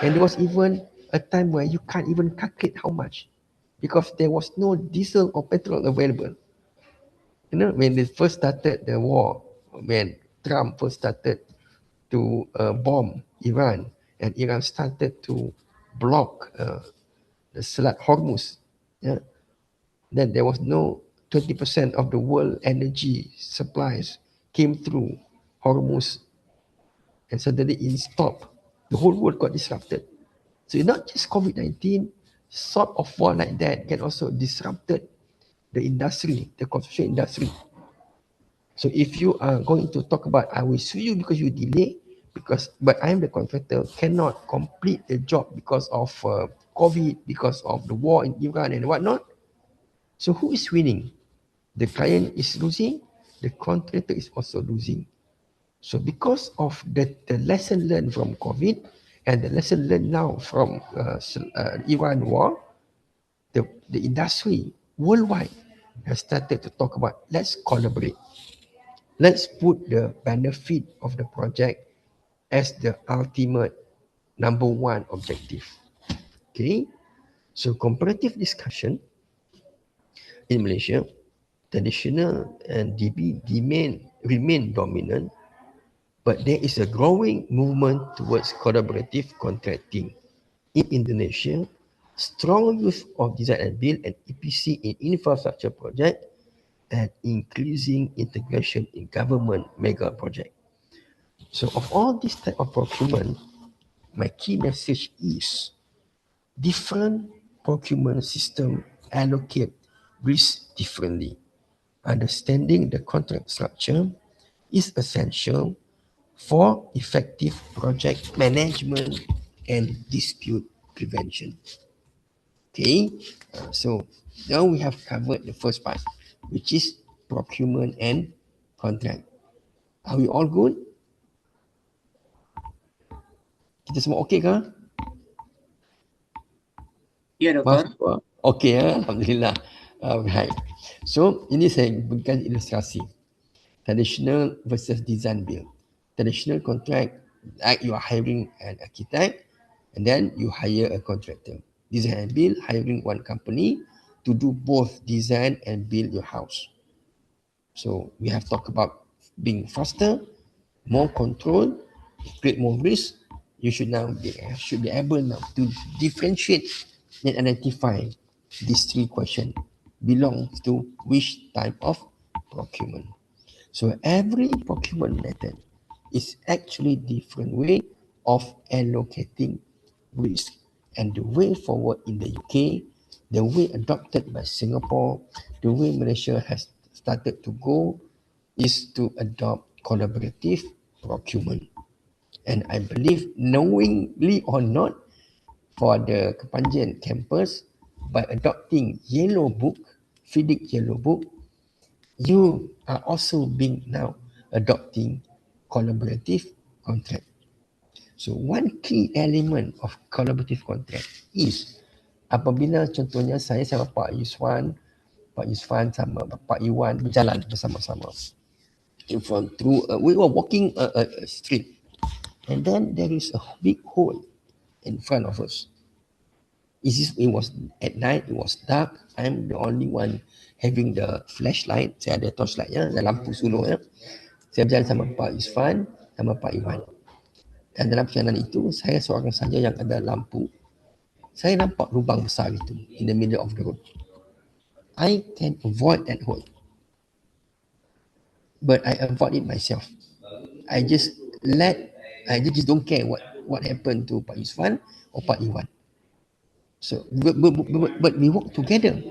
And there was even a time where you can't even calculate how much because there was no diesel or petrol available. when they first started the war, when Trump first started to bomb Iran, and Iran started to block the Selat Hormuz, yeah, then there was no 20% of the world energy supplies came through Hormuz, and suddenly it stopped. The whole world got disrupted. So it's not just COVID-19, sort of war like that can also disrupted the industry, the construction industry. So if you are going to talk about, I will sue you because you delay, but I'm the contractor, cannot complete the job because of COVID, because of the war in Iran and whatnot. So who is winning? The client is losing, the contractor is also losing. So because of the lesson learned from COVID and the lesson learned now from Iran war, the industry worldwide has started to talk about, let's collaborate. Let's put the benefit of the project as the ultimate number one objective. Okay, so comparative discussion in Malaysia, traditional and DB remain dominant, but there is a growing movement towards collaborative contracting. In Indonesia, strong use of design and build and EPC in infrastructure project and increasing integration in government mega project. So of all this type of procurement, my key message is different procurement system allocate risk differently. Understanding the contract structure is essential for effective project management and dispute prevention. Okay, so now we have covered the first part, which is procurement and contract. Are we all good? Kita semua okey ke? Ya, dokter. Okey ya, alhamdulillah. Alright. So ini saya berikan ilustrasi. Traditional versus design build. Traditional contract, like you are hiring an architect and then you hire a contractor. Design and build, hiring one company to do both design and build your house. So we have talked about being faster, more control, create more risk. You should be able now to differentiate and identify these three questions belong to which type of procurement. So every procurement method is actually different way of allocating risk. And the way forward in the UK, the way adopted by Singapore, the way Malaysia has started to go is to adopt collaborative procurement. And I believe, knowingly or not, for the Kepanjen campus, by adopting Yellow Book, FIDIC Yellow Book, you are also being now adopting collaborative contract. So one key element of collaborative contract is apabila contohnya saya sama Pak Yusfan sama Pak Iwan berjalan bersama-sama. We were walking a street, and then there is a big hole in front of us. It was at night, it was dark. I'm the only one having the flashlight. Saya ada torchlight ya, ada lampu sulur ya. Saya berjalan sama Pak Yusfan, sama Pak Iwan. Dan dalam perjalanan itu, saya seorang saja yang ada lampu. Saya nampak lubang besar itu in the middle of the road. I can avoid that hole. But I avoid it myself. I just don't care what happened to Pak Yusfan or Pak Iwan. So, but we walk together.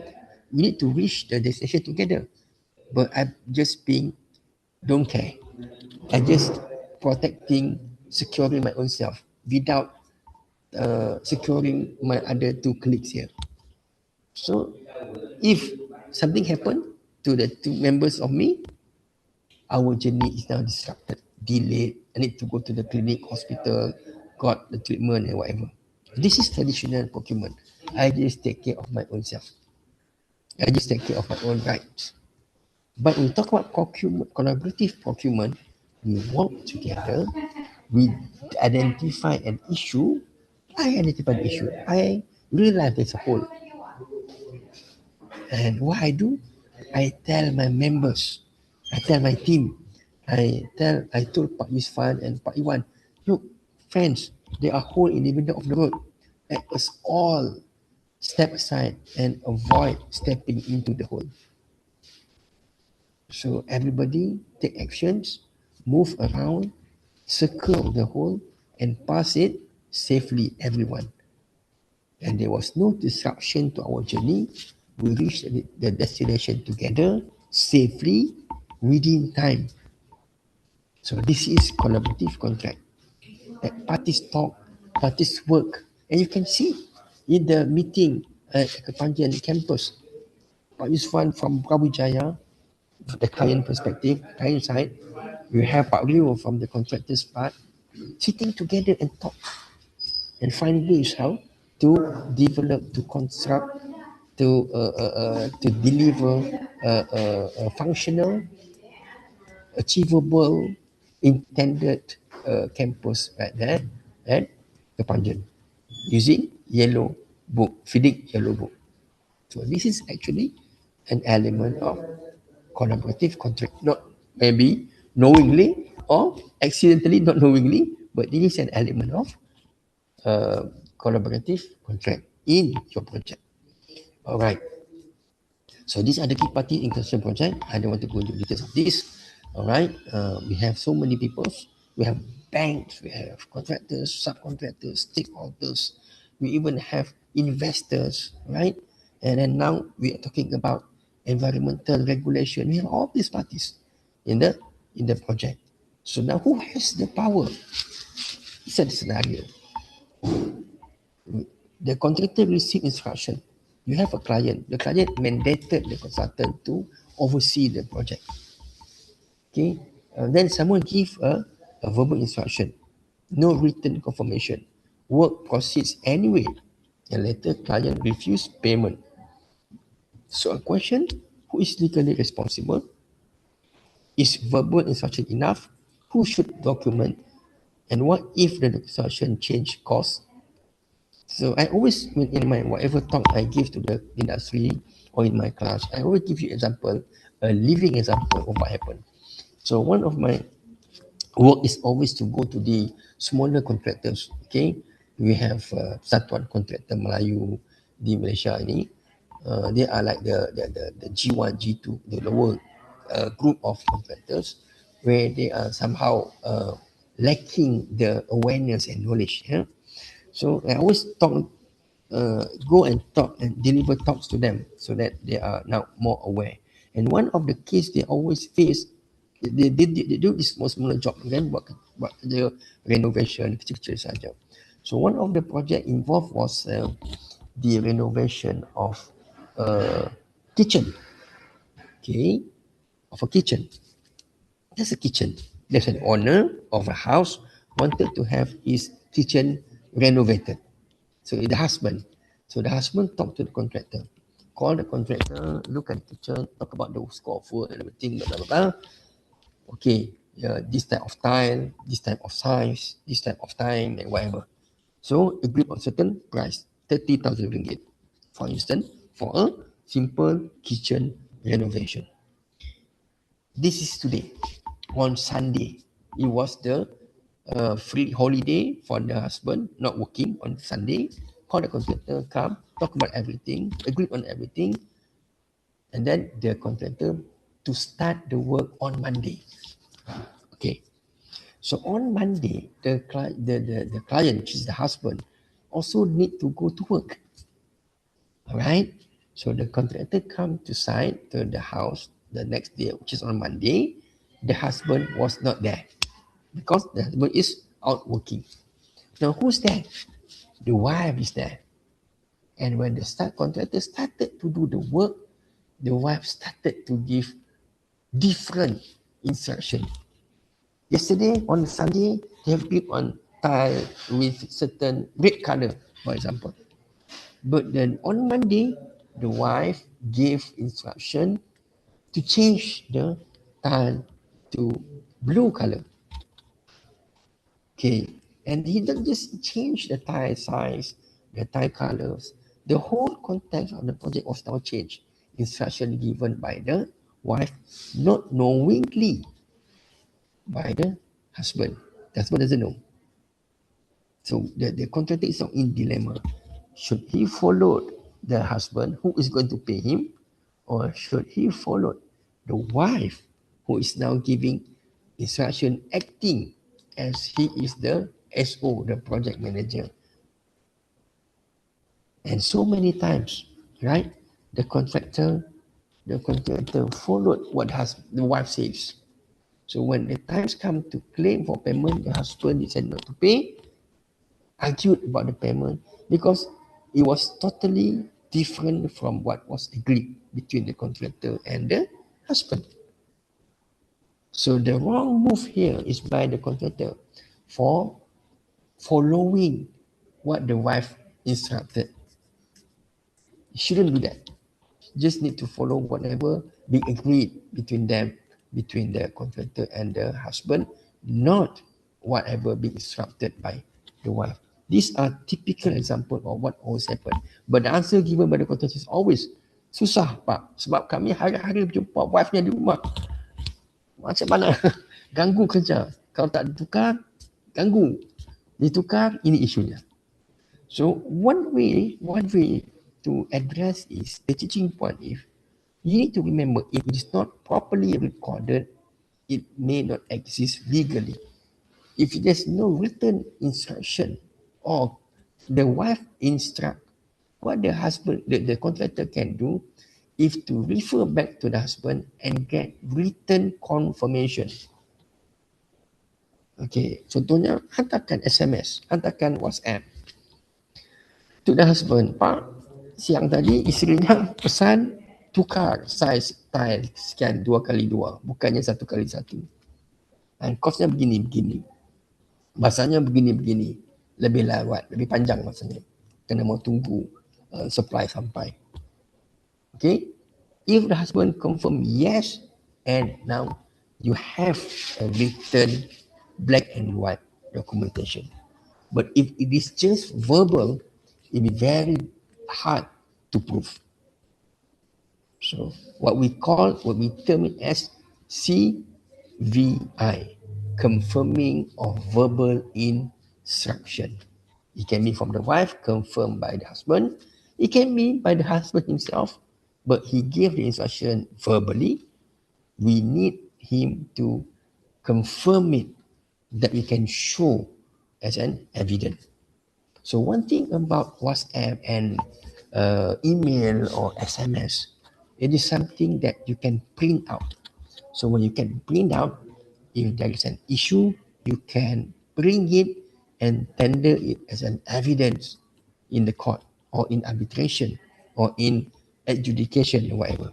We need to reach the destination together. But I'm just don't care. I just securing my own self without securing my other two colleagues here. So if something happened to the two members of me, our journey is now disrupted, delayed. I need to go to the clinic, hospital, got the treatment and whatever. This is traditional procurement. I just take care of my own self. I just take care of my own rights. But when we talk about procurement, collaborative procurement, we work together, we identify an issue. I identify the issue. I realize there's a hole. And what I do, I tell my members, I tell my team, I told Pak Yusfan and Pak Iwan, look, friends, there are holes in the middle of the road. Let us all step aside and avoid stepping into the hole. So everybody take actions, move around, circle the hole, and pass it safely, everyone. And there was no disruption to our journey. We reached the destination together safely within time. So this is collaborative contract. That parties talk, parties work, and you can see in the meeting at Kepanjan campus, Pak Yusfan from Brawijaya, the client perspective, client side, we have Pak Rio from the contractors part, sitting together and talk and find ways how to develop, to construct, to deliver a functional, achievable, intended campus right there at Kepanjan using yellow book, feeding yellow book. So this is actually an element of collaborative contract, not maybe knowingly or accidentally, not knowingly, but this is an element of uh, collaborative contract in your project. All right. So these are the key parties in construction project. I don't want to go into details of this. All right. We have so many people. We have banks, we have contractors, subcontractors, stakeholders. We even have investors, right? And then now we are talking about environmental regulation. We have all these parties in the project. So now who has the power? It's a scenario. The contractor receive instruction. You have a client. The client mandated the consultant to oversee the project. Okay. Then someone give a verbal instruction. No written confirmation. Work proceeds anyway. And later client refuse payment. So a question, who is legally responsible? Is verbal instruction enough? Who should document? And what if the instruction change course? So I always, in my whatever talk I give to the industry or in my class, I always give you example, a living example of what happened. So one of my work is always to go to the smaller contractors. Okay, we have Satuan Contractor Melayu di Malaysia ini. They are like the G1, G2, the lower group of contractors where they are somehow lacking the awareness and knowledge. Yeah? So I always go and talk and deliver talks to them so that they are now more aware. And one of the case they always face, they do this small smaller job kan, buat kerja renovation kecil-kecil saja. So one of the project involved was the renovation of a kitchen, okay, of a kitchen. There's a kitchen. There's an owner of a house wanted to have his kitchen renovated. So the husband. So the husband talked to the contractor. Call the contractor, look at the kitchen, talk about the score of work and everything, blah, blah, blah, blah. Okay, yeah, this type of tile, this type of size, this type of time, and whatever. So agreed on certain price, 30,000 ringgit, for instance, for a simple kitchen renovation. This is today, on Sunday. It was the free holiday for the husband, not working on Sunday. Call the contractor, come, talk about everything, agreed on everything, and then the contractor to start the work on Monday. Okay. So on Monday, the client, which is the husband, also need to go to work. All right. So the contractor come to site to the house the next day, which is on Monday. The husband was not there because the husband is out working. Now who's there? The wife is there. And when the contractor started to do the work, the wife started to give different instruction. Yesterday on Sunday, they have built on tile with certain red color, for example. But then on Monday, the wife gave instruction to change the tile to blue color. Okay, and he don't just change the tile size, the tile colors. The whole context of the project was now changed. instruction given by the wife, not knowingly by the husband. The husband doesn't know. So the contractor is now in dilemma. Should he follow the husband who is going to pay him, or should he follow the wife who is now giving instruction, acting as he is the SO, the project manager? And so many times, right? The contractor followed what the wife says. So when the times come to claim for payment, the husband decided not to pay, argued about the payment because it was totally different from what was agreed between the contractor and the husband. So the wrong move here is by the contractor for following what the wife instructed. You shouldn't do that. Just need to follow whatever being agreed between them, between the contractor and the husband, not whatever being instructed by the wife. These are typical example of what always happen. But the answer given by the contractor is always, susah pak, sebab kami hari-hari berjumpa wife-nya di rumah. Macam mana? Ganggu kerja. Kalau tak ditukar, ganggu. Ditukar, ini isunya. So one way to address is the teaching point. If you need to remember, if it is not properly recorded, it may not exist legally. If there's no written instruction or the wife instruct, what the husband, the contractor can do is to refer back to the husband and get written confirmation. Okay, contohnya hantarkan SMS, hantarkan WhatsApp to the husband. Pak, siang tadi isterinya pesan tukar size tile sekian 2x2, bukannya 1x1. Dan kosnya begini-begini. Masanya begini-begini. Lebih lewat, lebih panjang masanya. Kena mau tunggu supply sampai. Okay? If the husband confirm yes, and now you have a written black and white documentation. But if it is just verbal, it will be very hard to prove. So what we term it as CVI, confirming of verbal instruction. It can be from the wife, confirmed by the husband. It can be by the husband himself, but he gave the instruction verbally. We need him to confirm it that we can show as an evidence. So one thing about WhatsApp and email or SMS, it is something that you can print out. So when you can print out, if there is an issue, you can bring it and tender it as an evidence in the court or in arbitration or in adjudication or whatever.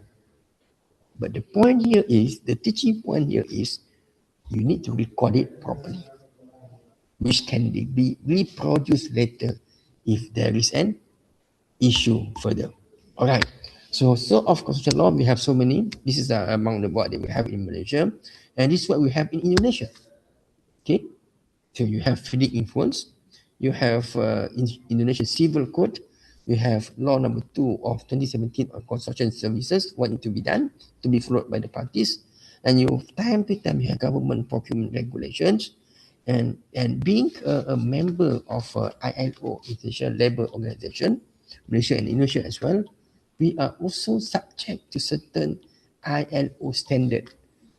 But the point here is, the teaching point here is, you need to record it properly, which can be reproduced later if there is an issue further. All right. So of constitutional law, we have so many. This is among the what that we have in Malaysia, and this is what we have in Indonesia. Okay. So you have feeding influence. You have Indonesian Civil Code. You have law number 2 of 2017 on construction services, what need to be done to be followed by the parties. And you time to time you have government procurement regulations. And being a member of ILO, International Labour Organization, Malaysia and Indonesia as well, we are also subject to certain ILO standard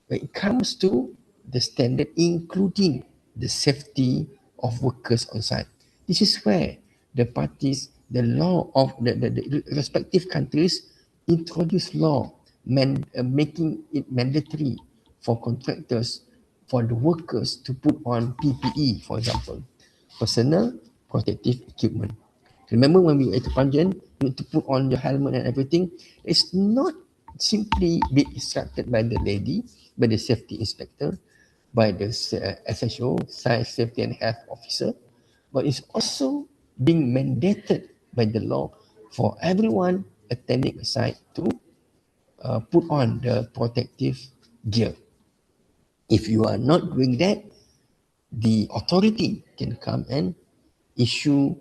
when it comes to the standard, including the safety of workers on site. This is where the parties, the law of the respective countries introduce law making it mandatory for contractors, for the workers to put on PPE, for example, personal protective equipment. Remember when we were at Panjan, you need to put on your helmet and everything. It's not simply be instructed by the lady, by the safety inspector, by the SHO, Science Safety and Health Officer, but it's also being mandated by the law for everyone attending a site to put on the protective gear. If you are not doing that, the authority can come and issue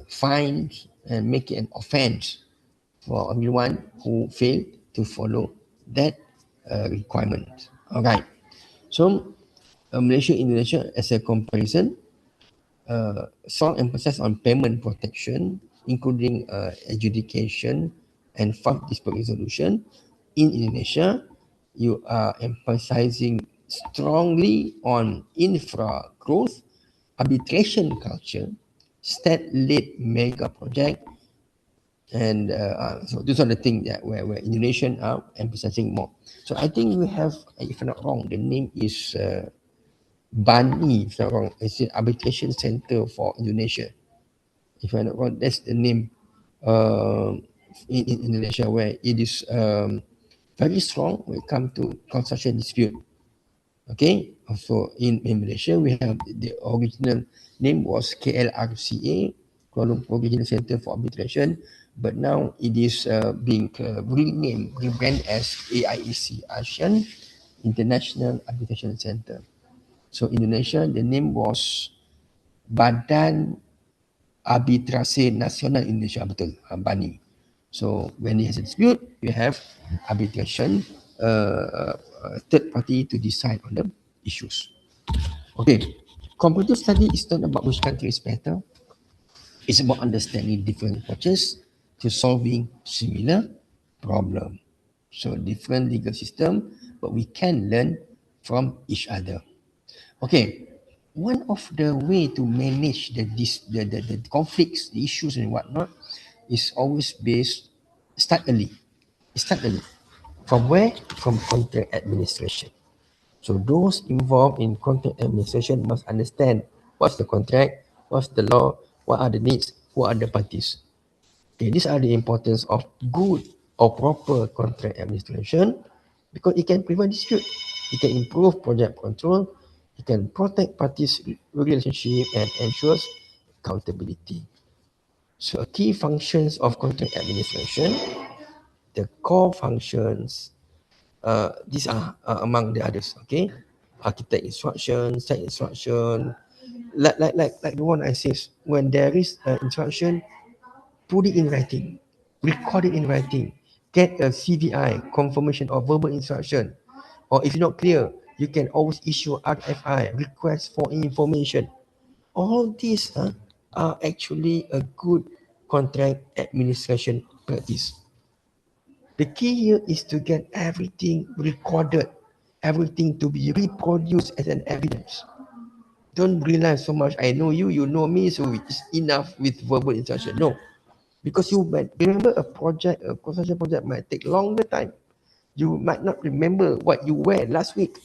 fines and make it an offense for everyone who failed to follow that requirement. All right. So Malaysia, Indonesia, as a comparison, strong emphasis on payment protection, including adjudication and fund dispute resolution. In Indonesia, you are emphasizing strongly on infra growth, arbitration culture, state-led mega project, and so those are the things that where Indonesian are emphasizing more. So I think we have, if I'm not wrong, the name is BANI, if I'm not wrong. It's the Arbitration Center for Indonesia. If I'm not wrong, that's the name uh, in Indonesia, where it is very strong when it comes to construction dispute. Okay, so in Malaysia, we have the original name was KLRCA, Kuala Lumpur Regional Center for Arbitration, but now it is being renamed, rebranded as AIEC, Asian International Arbitration Center. So Indonesia, the name was Badan Arbitrase Nasional Indonesia, betul, BANI. So when it has a dispute, we have arbitration, third party to decide on the issues. Okay, comparative study is not about which country is better. It's about understanding different approaches to solving similar problem. So different legal system, but we can learn from each other. Okay, one of the way to manage the conflicts, the issues and whatnot is always based, start early. Start early. From where? From contract administration. So those involved in contract administration must understand what's the contract, what's the law, what are the needs, who are the parties. Okay, these are the importance of good or proper contract administration, because it can prevent dispute, it can improve project control, it can protect parties' relationship and ensures accountability. So a key functions of contract administration, the core functions, these are among the others. Okay, architect instruction, site instruction, like the one I says, when there is an instruction, put it in writing, record it in writing, get a CVI, confirmation of verbal instruction, or if you're not clear, you can always issue RFI, request for information. All these are actually a good contract administration practice. The key here is to get everything recorded, everything to be reproduced as an evidence. Don't rely so much, I know you, you know me, so it's enough with verbal instruction. No, because you might remember a project, a construction project might take longer time. You might not remember what you wear last week.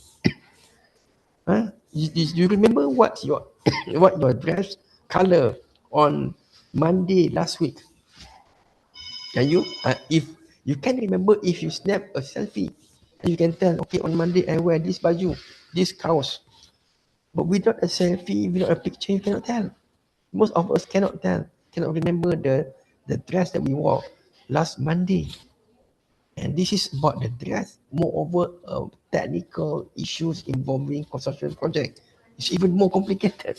Huh? You remember what's your what your dress color on Monday last week? Can you? If you can remember, if you snap a selfie, you can tell, okay, on Monday I wear this baju, this kaos. But without a selfie, without a picture, you cannot tell. Most of us cannot tell, cannot remember the dress that we wore last Monday. And this is about the dress. Moreover, technical issues involving construction project. It's even more complicated.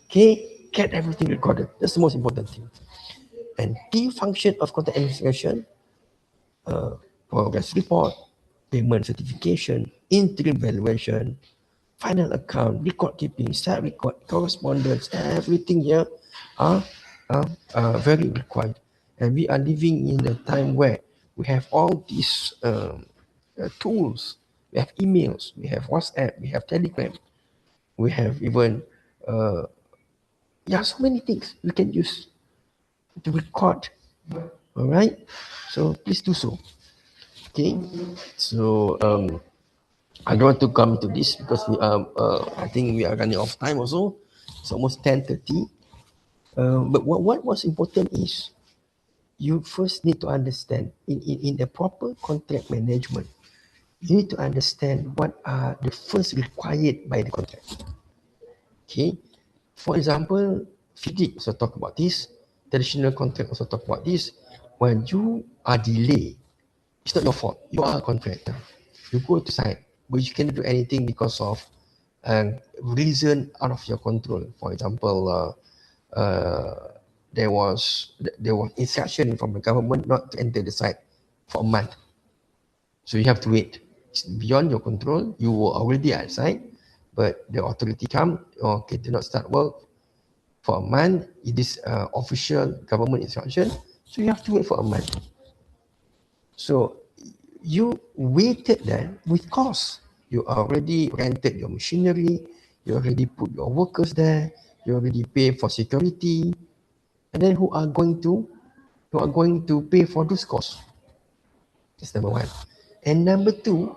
Okay, get everything recorded. That's the most important thing. And key function of contract administration, progress report, payment certification, interim valuation, final account, record keeping, site record, correspondence, everything here are, very required. And we are living in a time where we have all these tools. We have emails, we have WhatsApp, we have Telegram, we have even, so many things we can use to record. All right, so please do so. Okay, so I don't want to come to this because we are, I think we are running off time also. It's almost 10:30. But what was important is you first need to understand in the proper contract management, you need to understand what are the first required by the contract. Okay. For example, FIDIC also talk about this. Traditional contract also talk about this. When you are delayed, it's not your fault. You are a contractor. You go to site, but you cannot do anything because of reason out of your control. For example, there was instruction from the government not to enter the site for a month. So you have to wait. It's beyond your control. You were already outside, but the authority come, okay, do not start work for a month. It is official government instruction. So you have to wait for a month. So you waited then with cost. You already rented your machinery. You already put your workers there. You already pay for security. And then who are going to pay for those costs? That's number one. And number two,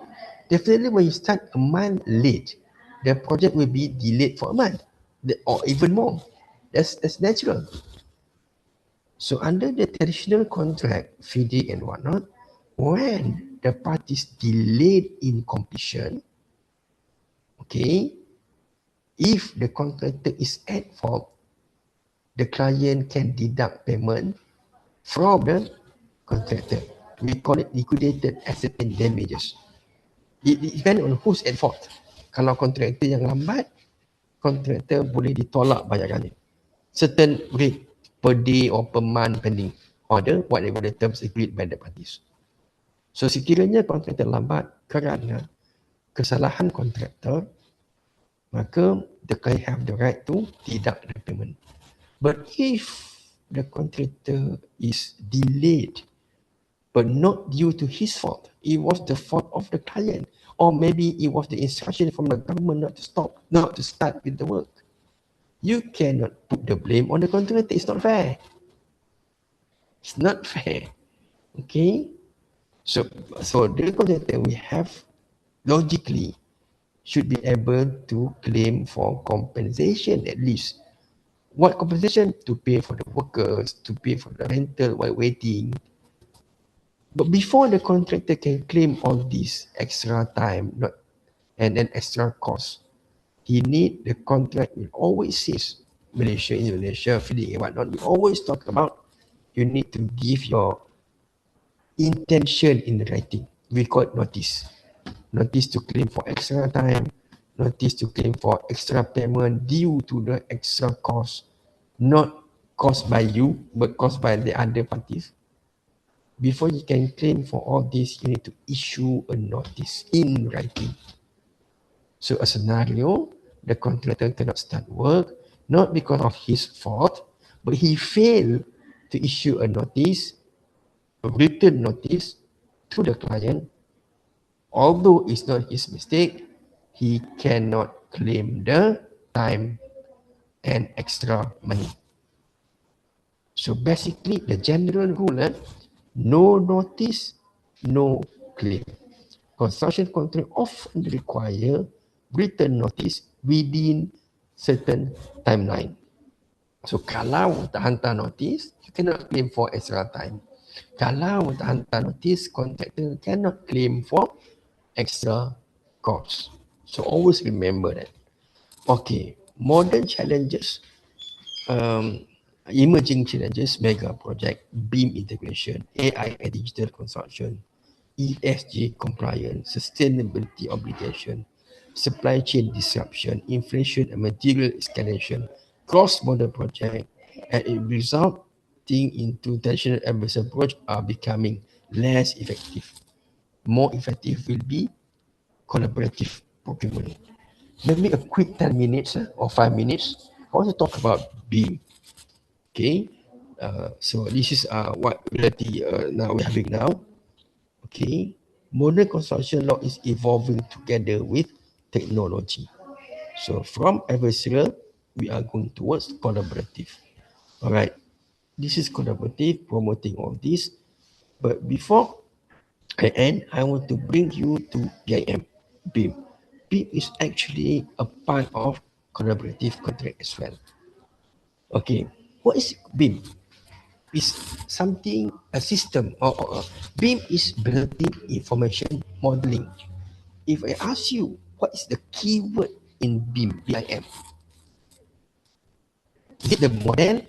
definitely when you start a month late, the project will be delayed for a month or even more. That's natural. So under the traditional contract, FIDIC and whatnot, when the parties delayed in completion, okay, if the contractor is at fault, the client can deduct payment from the contractor. We call it liquidated asset and damages. It depends on who's at fault. Kalau kontraktor yang lambat, kontraktor boleh ditolak bayarannya. Certain rate per day or per month pending order, whatever the terms agreed by the parties. So sekiranya kontraktor lambat kerana kesalahan kontraktor, maka the client have the right to deduct the payment. But if the contractor is delayed but not due to his fault, it was the fault of the client, or maybe it was the instruction from the government not to start with the work. You cannot put the blame on the contractor. It's not fair. It's not fair. Okay? So the contractor we have logically should be able to claim for compensation at least. What compensation? To pay for the workers, to pay for the rental while waiting. But before the contractor can claim all this extra time and then extra cost, he need the contract will always says Malaysia, Indonesia, FIDIC and whatnot. We always talk about you need to give your intention in writing. We call it notice. Notice to claim for extra time, notice to claim for extra payment due to the extra cost, not caused by you, but caused by the other parties. Before you can claim for all this, you need to issue a notice in writing. So a scenario, the contractor cannot start work, not because of his fault, but he failed to issue a notice, a written notice to the client. Although it's not his mistake, he cannot claim the time and extra money. So basically, the general rule, no notice, no claim. Construction contract often require written notice within certain timeline. So kalau tak hantar notice, you cannot claim for extra time. Kalau tak hantar notice, contractor cannot claim for extra cost. So always remember that. Okay, modern challenges, emerging challenges, mega project, beam integration, AI and digital construction, ESG compliance, sustainability obligation, supply chain disruption, inflation and material escalation, cross-border project, and it resulting into traditional adverse approach are becoming less effective. More effective will be collaborative procurement. Maybe a quick 10 minutes or 5 minutes. I want to talk about BIM. Okay. So this is what reality now we're having now. Okay. Modern construction law is evolving together with technology. So from adversarial, we are going towards collaborative. All right. This is collaborative, promoting all this. But before I end, I want to bring you to BIM. BIM. BIM is actually a part of collaborative contract as well. Okay, what is BIM? Is something, a system, or BIM is built-in information modeling. If I ask you, what is the keyword in BIM, BIM? Is it the model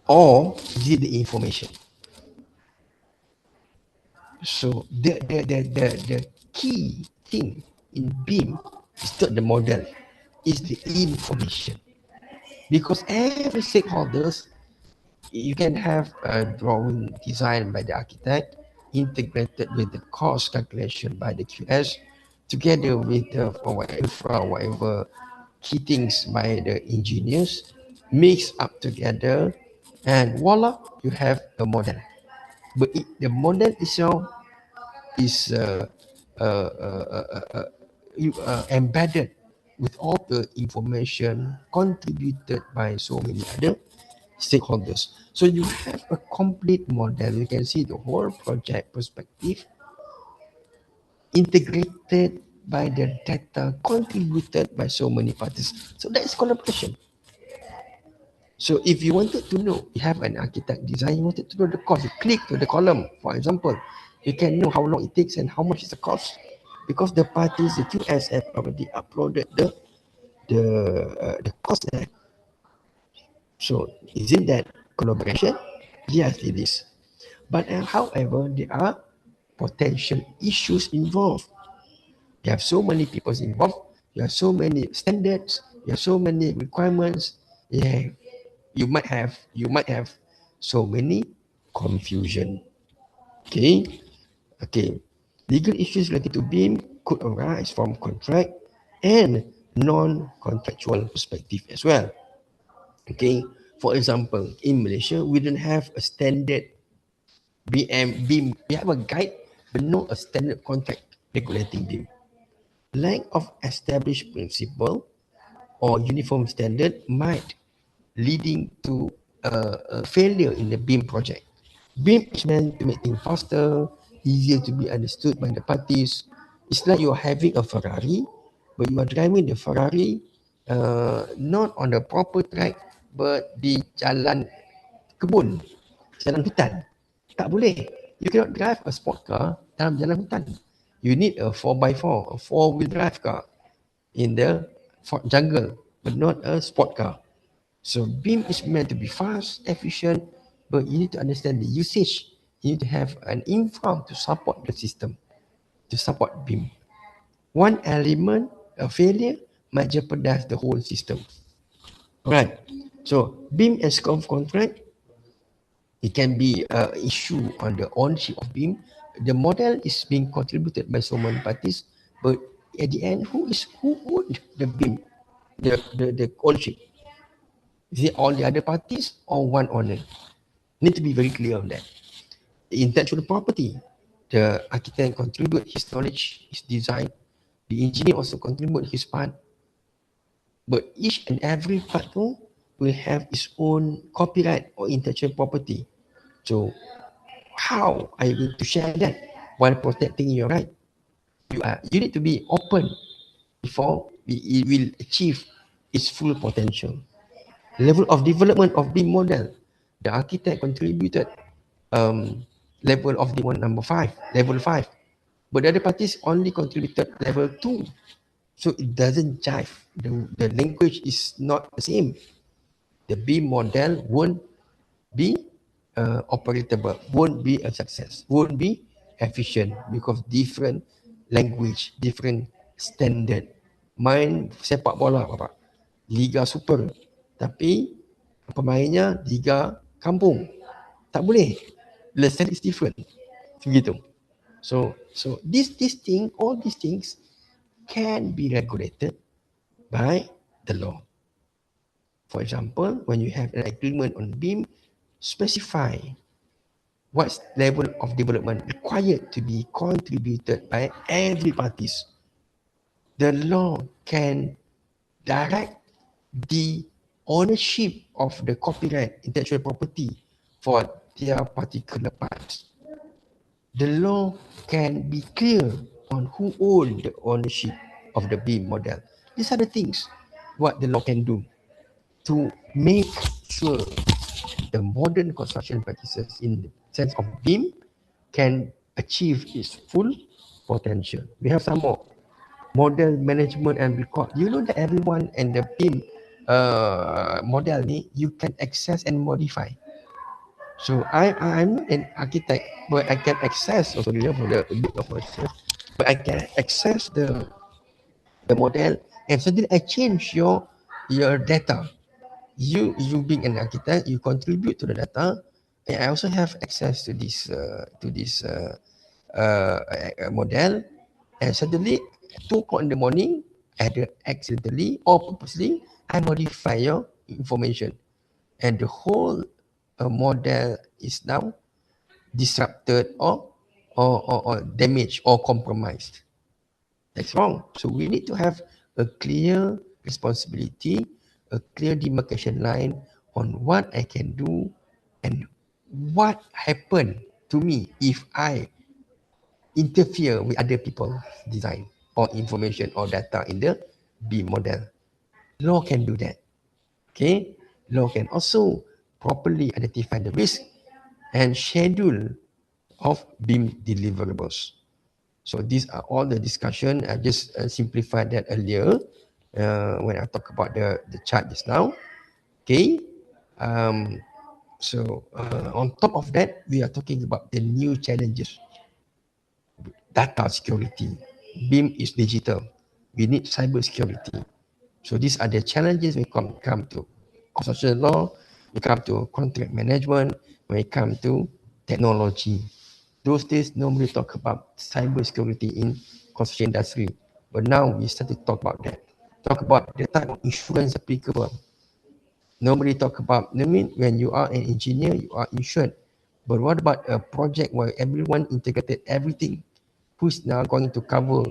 or is it the information? So the key thing in BIM is not the model, is the information. because every stakeholders, you can have a drawing designed by the architect, integrated with the cost calculation by the QS, together with the infra, whatever key things by the engineers, mix up together, and voila, you have a model. But the model itself is embedded with all the information contributed by so many other stakeholders. So you have a complete model. You can see the whole project perspective integrated by the data contributed by so many parties. So that is collaboration. So if you wanted to know, you have an architect design, you wanted to know the cost, you click to the column, for example, you can know how long it takes and how much is the cost. Because the parties, the QS have already uploaded the cost there. So isn't that collaboration? Yes, it is. But however, there are potential issues involved. You have so many people involved. You have so many standards. You have so many requirements. Yeah, you might have so many confusion. Okay, okay. Legal issues related to BIM could arise from contract and non-contractual perspective as well. Okay, for example, in Malaysia, we don't have a standard BIM. We have a guide, but not a standard contract regulating BIM. Lack of established principle or uniform standard might leading to a failure in the BIM project. BIM is meant to make things faster, easier to be understood by the parties. It's like you're having a Ferrari, but you are driving the Ferrari not on the proper track, but di jalan kebun, jalan hutan. Tak boleh. You cannot drive a sport car dalam jalan hutan. You need a 4x4, a four-wheel drive car in the jungle, but not a sport car. So BIM is meant to be fast, efficient, but you need to understand the usage. You need to have an infra to support the system, to support BIM. One element, a failure, might jeopardize the whole system. Right. So BIM and scope of contract, it can be an issue on the ownership of BIM. The model is being contributed by so many parties, but at the end, who owns the BIM, the ownership? Is it all the other parties or one owner? Need to be very clear on that. Intellectual property, the architect contribute his knowledge, his design. The engineer also contribute his part. But each and every part will have its own copyright or intellectual property. So how are you going to share that while protecting your right? You need to be open before it will achieve its full potential. Level of development of BIM model. The architect contributed level of the one number 5, level 5. But the other parties only contributed level 2. So it doesn't jive. The language is not the same. The BIM model won't be operatable, won't be a success, won't be efficient because different language, different standard. Main sepak bola, Bapak. Liga Super. Tapi pemainnya Liga Kampung. Tak boleh. The standard is different. Begitu. So all these things can be regulated by the law. For example, when you have an agreement on BIM, specify what level of development required to be contributed by every parties. The law can direct the ownership of the copyright intellectual property for their particular parts. The law can be clear on who owns the ownership of the BIM model. These are the things what the law can do to make sure the modern construction practices in the sense of BIM can achieve its full potential. We have some more. Model management and record. You know that everyone and the BIM model you can access and modify. So I'm not an architect, but I can access also the bit of myself, but I can access the model and suddenly I change your data. you being an architect, you contribute to the data. And I also have access to this model. And suddenly, 2 o'clock in the morning, either accidentally or purposely, I modify your information, and the whole model is now disrupted or damaged or compromised. That's wrong. So we need to have a clear responsibility, a clear demarcation line on what I can do and what happened to me if I interfere with other people's design or information or data in the B model. Law can do that. Okay? Law can also properly identify the risk and schedule of BIM deliverables. So these are all the discussion. I just simplified that earlier when I talk about the chart just now. Okay. Um, on top of that, we are talking about the new challenges. Data security. BIM is digital. We need cyber security. So these are the challenges when it come to construction law, when it come to contract management, when it come to technology. Those days nobody talk about cyber security in construction industry, but now we start to talk about that. Talk about the type of insurance applicable. Nobody talk about. I mean, when you are an engineer, you are insured. But what about a project where everyone integrated everything? Who's now going to cover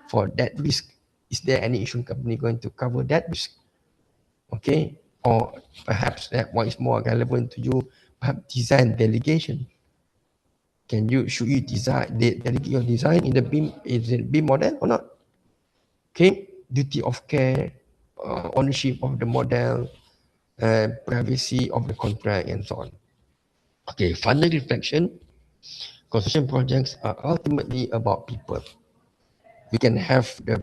for that risk? Is there any insurance company going to cover that risk? Okay, or perhaps that one is more relevant to you. Perhaps design delegation. Should you delegate your design in the BIM model or not? Okay, duty of care, ownership of the model, privacy of the contract, and so on. Okay, final reflection. Construction projects are ultimately about people. You can have the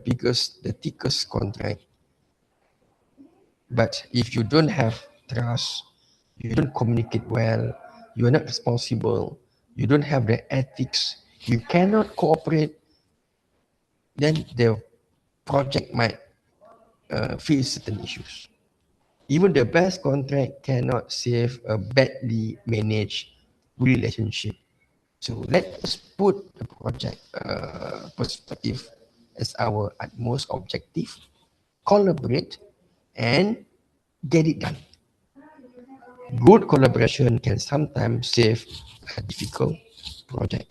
thickest contract, but if you don't have trust, you don't communicate well, you are not responsible, you don't have the ethics, you cannot cooperate, then the project might face certain issues. Even the best contract cannot save a badly managed relationship. So let us put the project perspective as our utmost objective, collaborate, and get it done. Good collaboration can sometimes save a difficult project.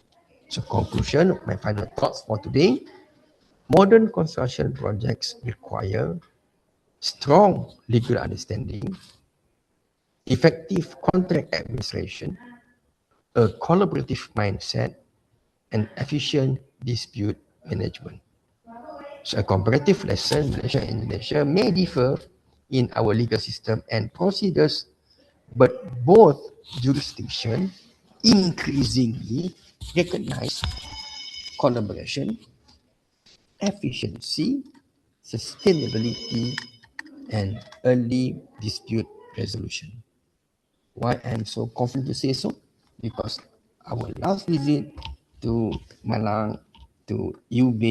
So conclusion, my final thoughts for today. Modern construction projects require strong legal understanding, effective contract administration, a collaborative mindset, and efficient dispute management. So a comparative lesson, Malaysia and Indonesia may differ in our legal system and procedures, but both jurisdictions increasingly recognize collaboration, efficiency, sustainability, and early dispute resolution. Why I'm so confident to say so? Because our last visit to Malang, to UB,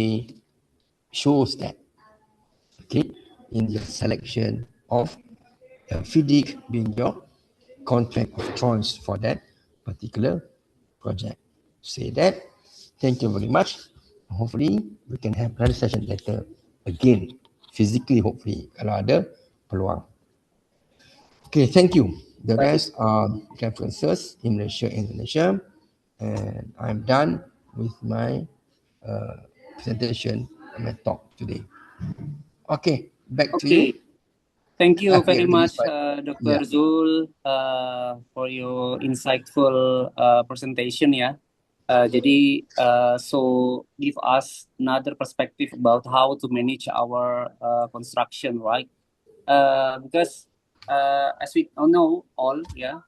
shows that, okay, in the selection of FIDIC being your contract of choice for that particular project. Say that. Thank you very much. Hopefully, we can have another session later again, physically, hopefully, kalau ada peluang. Okay, thank you. The rest are references in Malaysia and Indonesia. And I'm done with my presentation and my talk today. Okay, back to you. Okay, thank you We very already much, started. Dr. Yeah. Zul, for your insightful presentation. Yeah. Jadi, so give us another perspective about how to manage our construction, right? Because as we all know, ya,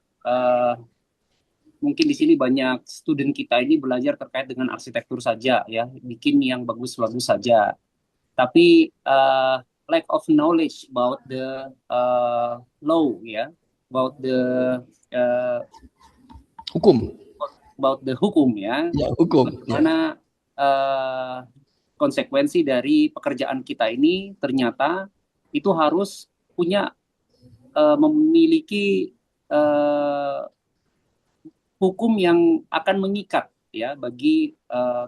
mungkin di sini banyak student kita ini belajar terkait dengan arsitektur saja, ya, bikin yang bagus-bagus saja. Tapi lack of knowledge about the law, ya, about the Hukum. hukum, ya, Ya, hukum. bagaimana konsekuensi dari pekerjaan kita ini ternyata itu harus punya memiliki hukum yang akan mengikat ya bagi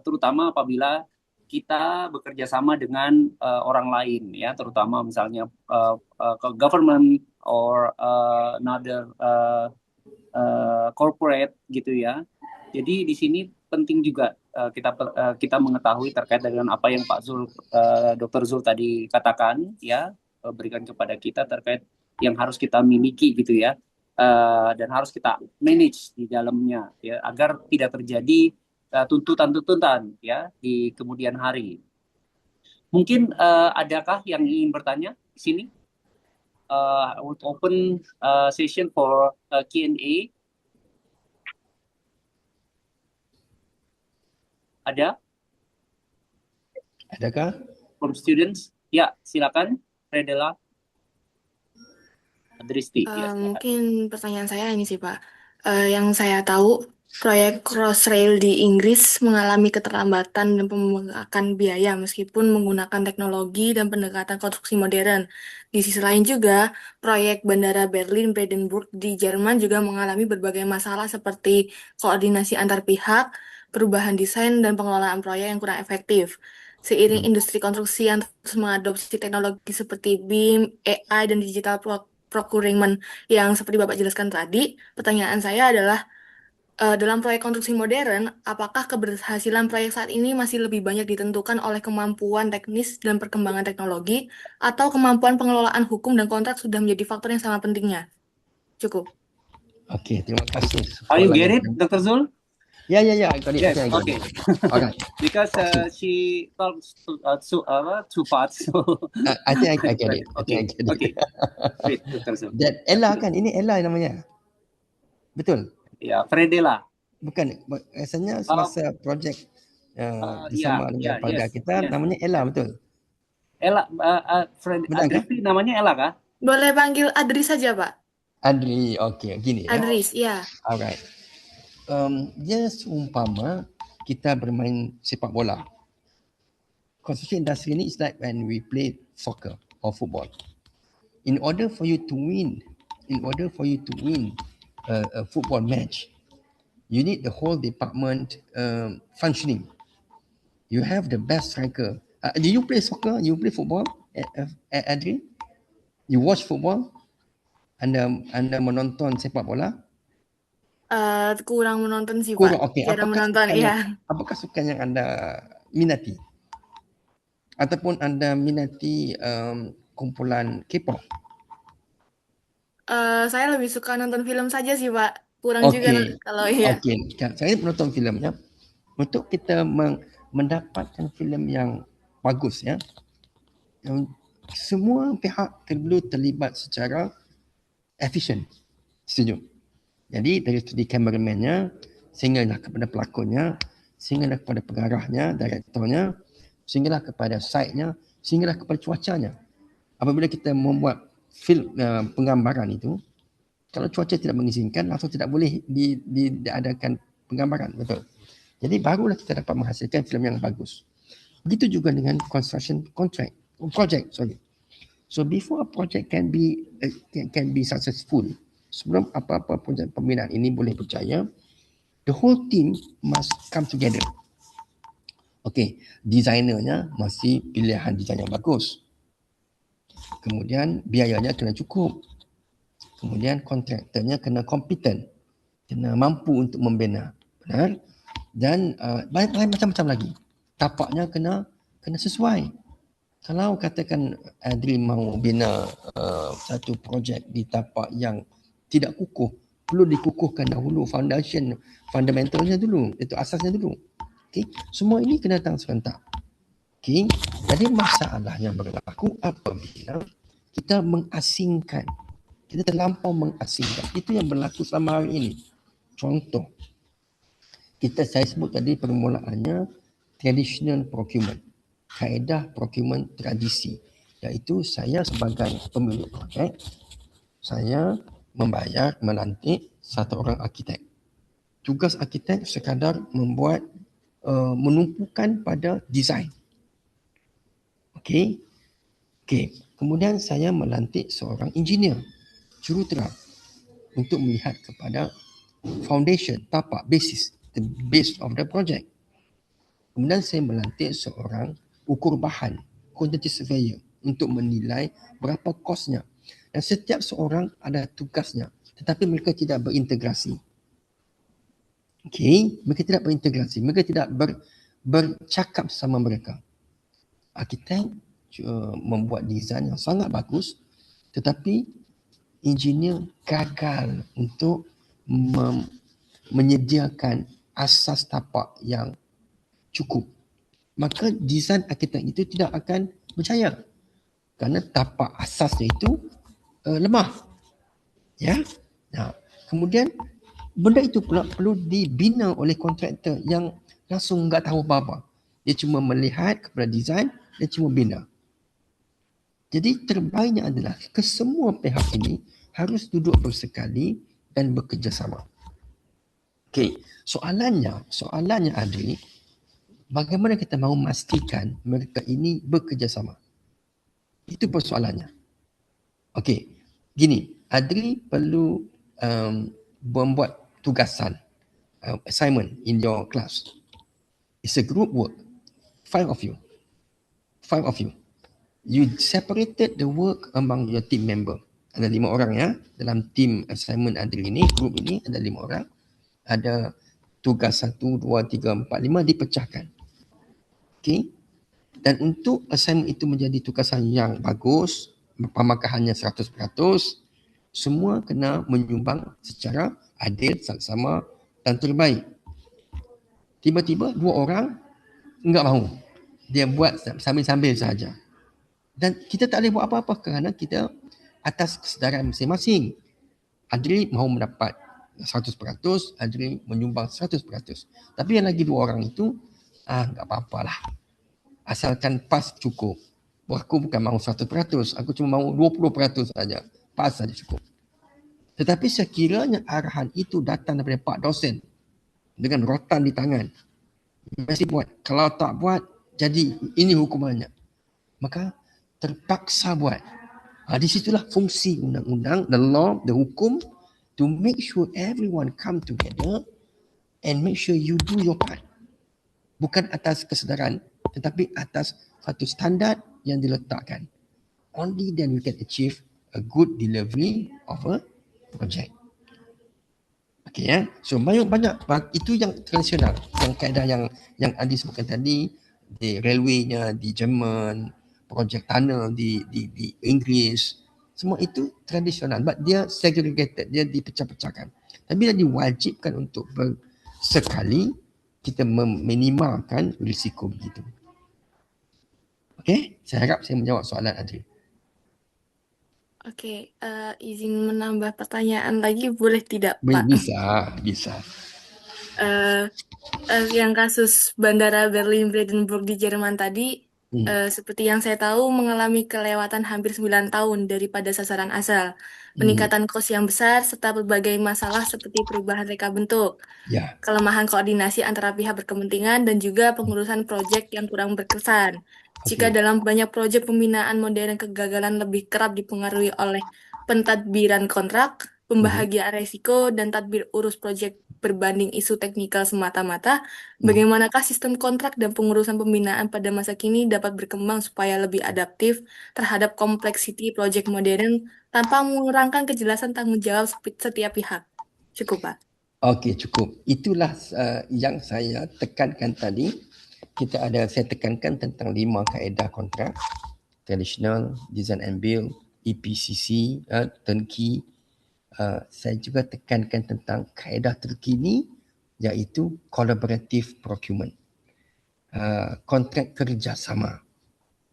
terutama apabila kita bekerja sama dengan orang lain ya, terutama misalnya government or another corporate gitu ya. Jadi di sini penting juga kita mengetahui terkait dengan apa yang Pak Zul, Dr. Zul tadi katakan ya, berikan kepada kita terkait yang harus kita miliki gitu ya. Dan harus kita manage di dalamnya ya agar tidak terjadi tuntutan-tuntutan ya di kemudian hari. Mungkin adakah yang ingin bertanya di sini? I would open session for Q&A. Ada Adakah? from students? Ya, silakan, Redela Dristi. Ya, silakan. Mungkin pertanyaan saya ini sih Pak. Yang saya tahu, proyek Crossrail di Inggris mengalami keterlambatan dan pembengkakan biaya meskipun menggunakan teknologi dan pendekatan konstruksi modern. Di sisi lain juga, proyek Bandara Berlin-Brandenburg di Jerman juga mengalami berbagai masalah seperti koordinasi antar pihak, perubahan desain, dan pengelolaan proyek yang kurang efektif. Seiring industri konstruksi yang terus mengadopsi teknologi seperti BIM, AI, dan digital procurement yang seperti Bapak jelaskan tadi, pertanyaan saya adalah dalam proyek konstruksi modern, apakah keberhasilan proyek saat ini masih lebih banyak ditentukan oleh kemampuan teknis dan perkembangan teknologi atau kemampuan pengelolaan hukum dan kontrak sudah menjadi faktor yang sangat pentingnya? Cukup. Okay, terima kasih. Are you get it, Dr. Zul? Yeah, I got it. Yes, I got okay. it. Alright. Because she talks two parts. So I think I get it. Okay, okay. Great, Dr. Zul. That Ella kan? Ini Ella namanya. Betul? Ya, Fredela. Bukan. Rasanya semasa projek bersama dengan pada kita, namanya Ella, betul? Ella, Adri namanya Ella kah? Boleh panggil Adri saja, Pak. Adri, okay. Gini ya. Adris, ya. Alright. Dia seumpama kita bermain sepak bola. Construction industry ni is like when we play soccer or football. In order for you to win a football match, you need the whole department functioning. You have the best striker. Do you play soccer? You play football, Adri? You watch football? Anda menonton sepak bola? Kurang menonton sih, Kurang, Pak. okay. Jarang menonton, ya. Apakah sukan yang Anda minati? Ataupun Anda minati kumpulan K-pop? Saya lebih suka nonton film saja sih, Pak. Kurang juga kalau ya. Okay. Saya menonton filmnya. Untuk kita mendapatkan filem yang bagus ya, semua pihak perlu terlibat secara efisien. Setuju? Jadi dari segi kameramannya, sehinggalah kepada pelakonnya, sehinggalah kepada pengarahnya, direktornya, sehinggalah kepada site-nya, sehinggalah kepada cuacanya. Apabila kita membuat film penggambaran itu, kalau cuaca tidak mengizinkan, langsung tidak boleh diadakan penggambaran, betul. Jadi barulah kita dapat menghasilkan filem yang bagus. Begitu juga dengan construction project. So before a project can be successful, sebelum apa-apa projek pembinaan ini boleh berjaya, the whole team must come together. Okay, desainernya mesti pilihan desain yang bagus. Kemudian biayanya kena cukup. Kemudian kontraktornya kena kompeten, kena mampu untuk membina. Benar? Dan banyak macam-macam lagi. Tapaknya kena sesuai. Kalau katakan Adri mau bina satu projek di tapak yang tidak kukuh, perlu dikukuhkan dahulu fundamentalnya dulu, itu asasnya dulu. Okay? Semua ini kena datang serentak. Okay? Jadi masalah yang berlaku apabila kita mengasingkan, kita terlampau mengasingkan. Itu yang berlaku selama hari ini. Contoh, saya sebut tadi permulaannya traditional procurement. Kaedah procurement tradisi, iaitu saya sebagai pemilik projek, saya melantik satu orang arkitek. Tugas arkitek sekadar membuat menumpukan pada desain. Okey. Kemudian saya melantik seorang engineer. jurutera untuk melihat kepada foundation, tapak, basis, the base of the project. Kemudian saya melantik seorang ukur bahan, quantity surveyor, untuk menilai berapa kosnya. Dan setiap seorang ada tugasnya, tetapi mereka tidak berintegrasi. Okey, mereka tidak berintegrasi, mereka tidak bercakap sama mereka. Arkitek membuat desain yang sangat bagus, tetapi engineer gagal untuk menyediakan asas tapak yang cukup. Maka desain arkitek itu tidak akan berjaya kerana tapak asasnya itu lemah. Ya. Nah, kemudian benda itu pula perlu dibina oleh kontraktor yang langsung enggak tahu apa-apa. Dia cuma melihat kepada desain, dia cuma bina. Jadi terbaiknya adalah kesemua pihak ini harus duduk bersekali dan bekerjasama. Okey, soalannya Adri, bagaimana kita mahu memastikan mereka ini bekerjasama? Itu persoalannya. Okey, gini, Adri perlu membuat tugasan, assignment in your class. It's a group work. 5 of you. You separated the work among your team member. Ada 5 orang ya. Dalam team assignment Adri ini, group ini ada 5 orang. Ada tugas 1, 2, 3, 4, 5 dipecahkan. Okey. Dan untuk assignment itu menjadi tugasan yang bagus, pemakahannya 100%, semua kena menyumbang secara adil, sama dan terbaik. Tiba-tiba 2 orang enggak mahu. Dia buat sambil-sambil saja. Dan kita tak boleh buat apa-apa kerana kita atas kesedaran masing-masing. Adri mahu mendapat 100%, Adri menyumbang 100%. Tapi yang lagi 2 orang itu, enggak apa-apalah. Asalkan PAS cukup. Aku bukan mahu 100%, aku cuma mahu 20% saja. PAS saja cukup. Tetapi sekiranya arahan itu datang daripada Pak Dosen dengan rotan di tangan, mesti buat. Kalau tak buat, jadi ini hukumannya. Maka terpaksa buat. Di situlah fungsi undang-undang, the law, the hukum, to make sure everyone come together and make sure you do your part. Bukan atas kesedaran, tetapi atas satu standard yang diletakkan. Only then we can achieve a good delivery of a project. Okay, ya. So banyak itu yang tradisional, yang kaedah yang Adi sebutkan tadi, di railway-nya di Jerman, projek tunnel di Inggeris, semua itu tradisional, but dia segregated, dia dipecah-pecahkan. Tapi dia diwajibkan untuk sekali kita meminimalkan risiko begitu. Okey, saya harap saya menjawab soalan Adri. Oke, izin menambah pertanyaan lagi boleh tidak, Pak? Bisa. Yang kasus Bandara Berlin-Brandenburg di Jerman tadi, seperti yang saya tahu mengalami kelewatan hampir 9 tahun daripada sasaran asal. Peningkatan kos yang besar serta berbagai masalah seperti perubahan reka bentuk, Ya. kelemahan koordinasi antara pihak berkepentingan, dan juga pengurusan proyek yang kurang berkesan. Jika dalam banyak proyek pembinaan modern kegagalan lebih kerap dipengaruhi oleh pentadbiran kontrak, pembahagiaan resiko, dan tadbir urus proyek berbanding isu teknikal semata-mata, bagaimanakah sistem kontrak dan pengurusan pembinaan pada masa kini dapat berkembang supaya lebih adaptif terhadap kompleksiti proyek modern tanpa mengurangkan kejelasan tanggung jawab setiap pihak? Cukup, Pak. Okey, cukup. Itulah yang saya tekankan tadi. Saya tekankan tentang 5 kaedah kontrak. Traditional, Design and Build, EPCC, Turnkey. Saya juga tekankan tentang kaedah terkini iaitu Collaborative Procurement. Kontrak kerjasama.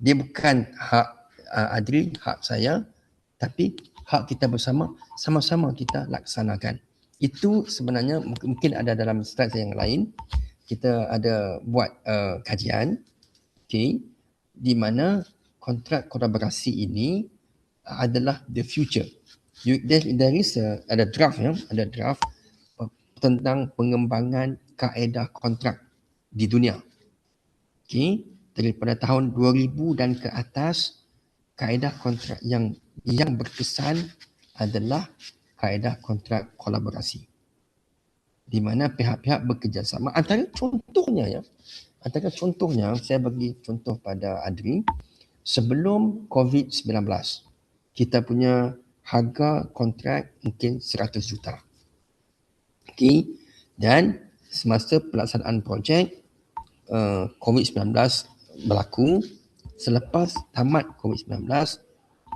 Dia bukan hak Adri, hak saya, tapi hak kita bersama, sama-sama kita laksanakan. Itu sebenarnya mungkin ada dalam slide yang lain. Kita ada buat kajian, di mana kontrak kolaborasi ini adalah the future. There is ada draft tentang pengembangan kaedah kontrak di dunia. Daripada tahun 2000 dan ke atas, kaedah kontrak yang berkesan adalah kaedah kontrak kolaborasi, di mana pihak-pihak bekerjasama. Antara contohnya saya bagi contoh pada Adri, sebelum COVID-19 kita punya harga kontrak mungkin 100 juta. Okay. Dan semasa pelaksanaan projek COVID-19 berlaku, selepas tamat COVID-19,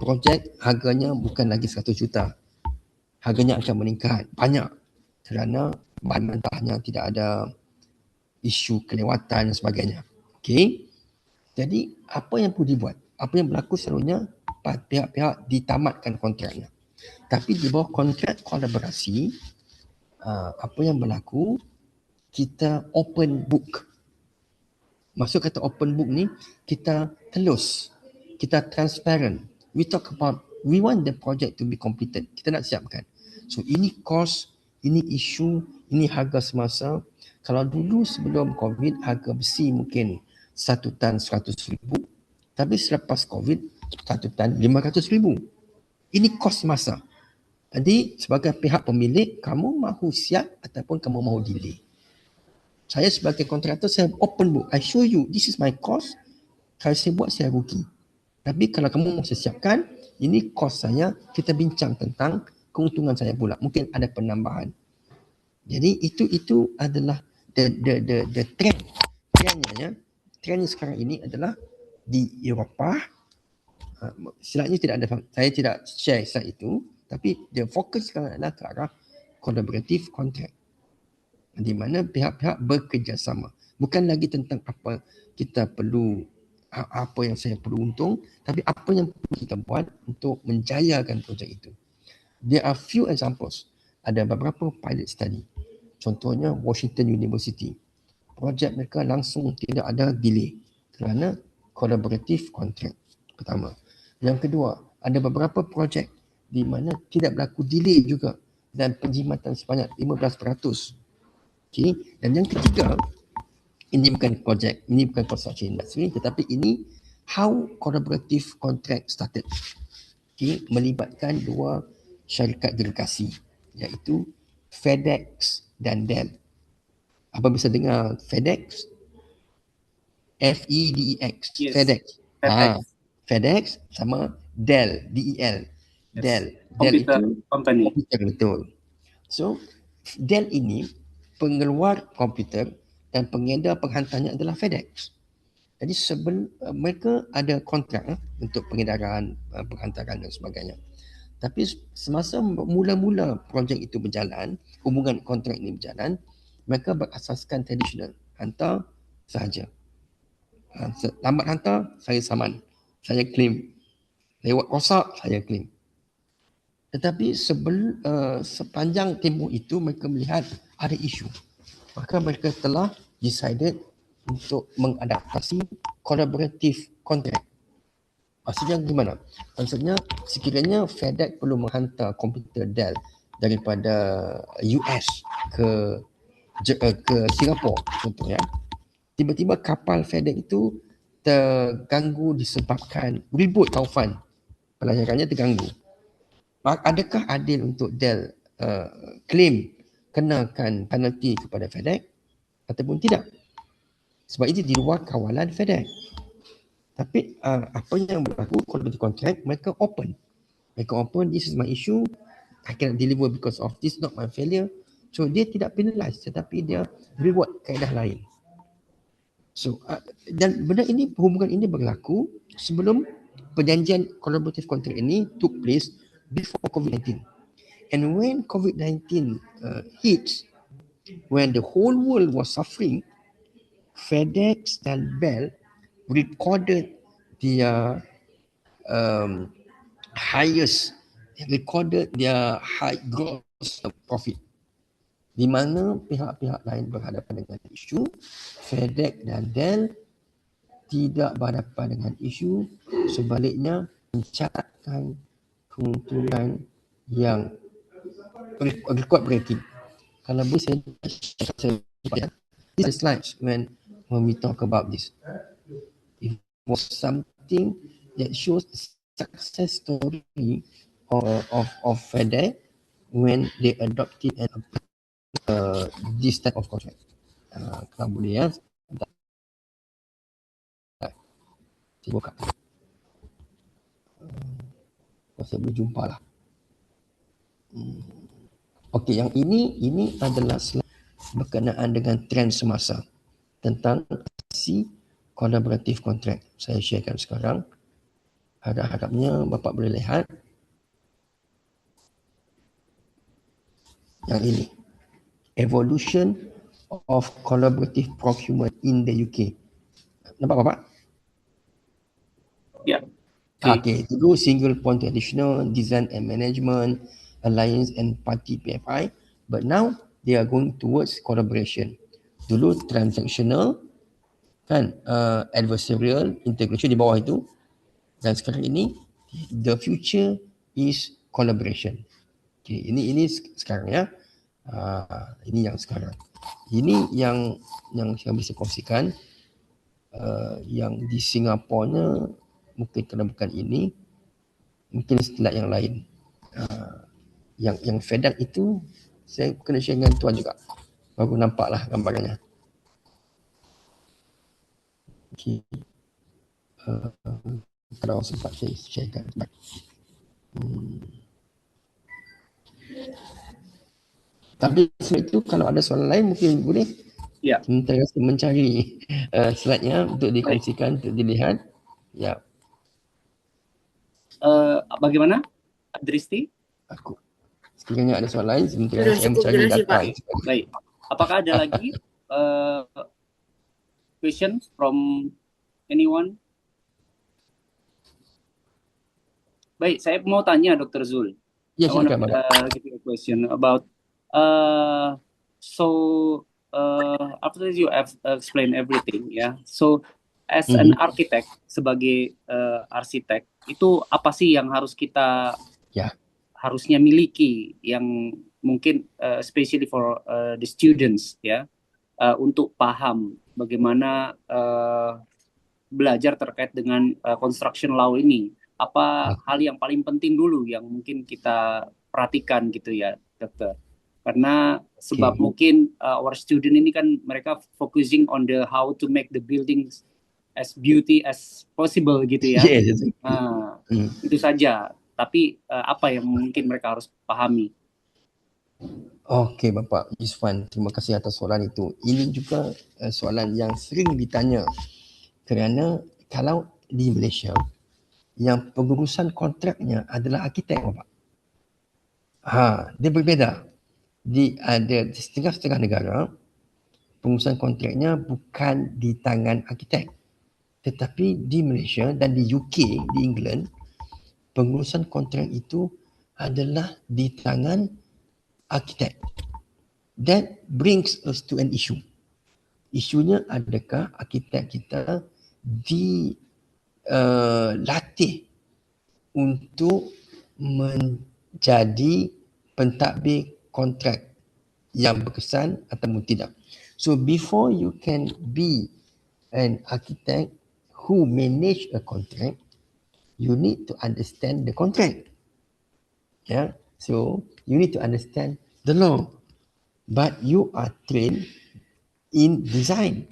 projek harganya bukan lagi 100 juta. Harganya akan meningkat banyak kerana bahan mentahnya tidak ada isu kelewatan dan sebagainya. Okey. Jadi apa yang perlu dibuat? Apa yang berlaku selalunya pihak-pihak ditamatkan kontraknya. Tapi di bawah kontrak kolaborasi, apa yang berlaku, kita open book. Maksud kata open book ni, kita telus, kita transparent. We talk about, we want the project to be completed. Kita nak siapkan. So ini cost, ini isu, ini harga semasa. Kalau dulu sebelum COVID, harga besi mungkin 1 tan 100,000. Tapi selepas COVID, 1 tan 500,000. Ini kos masa. Jadi sebagai pihak pemilik, kamu mahu siap ataupun kamu mahu delay. Saya sebagai kontraktor, saya open book. I show you, this is my cost. Kalau saya buat, saya rugi. Tapi kalau kamu mahu siapkan, ini cost saya, kita bincang tentang keuntungan saya pula. Mungkin ada penambahan. Jadi itu adalah the trend. Trendnya sekarang ini adalah di Eropah. Silapnya tidak ada, saya tidak share slide itu. Tapi the fokus sekarang adalah ke arah collaborative contract, di mana pihak-pihak bekerjasama. Bukan lagi tentang apa kita perlu, apa yang saya perlu untung, tapi apa yang perlu kita buat untuk menjayakan projek itu. There are few examples. Ada beberapa pilot study. Contohnya Washington University. Projek mereka langsung tidak ada delay kerana collaborative contract. Pertama. Yang kedua, ada beberapa projek di mana tidak berlaku delay juga dan penjimatan sebanyak 15%. Okay. Dan yang ketiga, ini bukan projek, ini bukan construction industry, tetapi ini how collaborative contract started. Okay. Melibatkan dua syarikat delegasi, iaitu FedEx dan Dell. Apa bisa dengar FedEx? FEDEX. Yes. FedEx. FedEx. FedEx sama Dell, DEL. Yes. Dell. Computer Dell itu company. komputer, betul. So, Dell ini pengeluar komputer dan pengedar penghantarnya adalah FedEx. Jadi mereka ada kontrak untuk pengedaran, penghantaran dan sebagainya. Tapi semasa mula-mula projek itu berjalan, hubungan kontrak ini berjalan, mereka berasaskan tradisional, hantar sahaja. Lambat hantar, saya saman, saya claim. Lewat rosak, saya claim. Tetapi sepanjang tempoh itu mereka melihat ada isu. Maka mereka telah decided untuk mengadaptasi collaborative contract. Maksudnya gimana? Maksudnya sekiranya FedEx perlu menghantar komputer Dell daripada US ke Singapura contohnya, tiba-tiba kapal FedEx itu terganggu disebabkan ribut taufan, pelayarannya terganggu. Adakah adil untuk Dell claim kenakan penalti kepada FedEx ataupun tidak? Sebab itu di luar kawalan FedEx. Tapi apa yang berlaku kalau di kontrak, mereka open. This is my issue, I cannot deliver because of this, not my failure. So dia tidak penalize, tetapi dia reward kaedah lain. So dan hubungan ini berlaku sebelum perjanjian collaborative contract ini took place before COVID-19. And when COVID-19 hits, when the whole world was suffering, FedEx dan Bell recorded their high gross profit, di mana pihak-pihak lain berhadapan dengan isu, FedEx dan Dell tidak berhadapan dengan isu, sebaliknya mencatatkan keuntungan yang record breaking. Kalau boleh saya this is slides when we talk about this. It was something that shows success story of FedEx when they adopted and this type of contract. Kalau boleh ya, saya buka. Saya boleh jumpa lah. Okey, yang ini adalah slide berkenaan dengan trend semasa tentang si collaborative contract. Saya sharekan sekarang. Harap-harapnya Bapak boleh lihat. Yang ini. Evolution of collaborative procurement in the UK. Nampak Bapak? Ya. Okay, dulu single point traditional, design and management, alliance and party PFI. But now they are going towards collaboration. Dulu transactional, kan, adversarial, integration di bawah itu. Dan sekarang ini, the future is collaboration. Okay, ini sekarang ya. Ini yang sekarang. Ini yang saya bisa kongsikan. Yang di Singapura mungkin kena bukan ini, mungkin slide yang lain. Yang FedEx itu saya kena share dengan tuan juga, baru nampaklah gambarannya. Okay. Kalau sempat saya sharekan. Tapi slide itu kalau ada soalan lain mungkin boleh. Ya. Sementara saya mencari slide-nya untuk dikongsikan, untuk dilihat. Ya. Bagaimana, Dristi? Aku sekiranya ada soalan lain sementara saya mencari data. Baik. Apakah ada lagi question from anyone? Baik, saya mau tanya Dr. Zul. Yes, I want to give you a question about after you have explained everything, ya. So as an architect, sebagai arsitek, itu apa sih yang harus kita harusnya miliki, yang mungkin especially for the students, ya, untuk paham bagaimana belajar terkait dengan construction law ini? Apa hal yang paling penting dulu yang mungkin kita perhatikan gitu ya, dokter? Karena sebab mungkin our student ini kan mereka focusing on the how to make the buildings as beauty as possible gitu ya. Yes. Itu saja. Tapi apa yang mungkin mereka harus pahami? Okey Bapak Yusfan, terima kasih atas soalan itu. Ini juga soalan yang sering ditanya, kerana kalau di Malaysia yang pengurusan kontraknya adalah arkitek Bapak. Dia berbeza. Ada setengah-setengah negara pengurusan kontraknya bukan di tangan arkitek. Tetapi di Malaysia dan di UK, di England, pengurusan kontrak itu adalah di tangan arkitek. That brings us to an issue. Isunya, adakah arkitek kita dilatih untuk menjadi pentadbir kontrak yang berkesan ataupun tidak. So before you can be an architect who manage a contract, you need to understand the contract. Yeah, so you need to understand the law. But you are trained in design,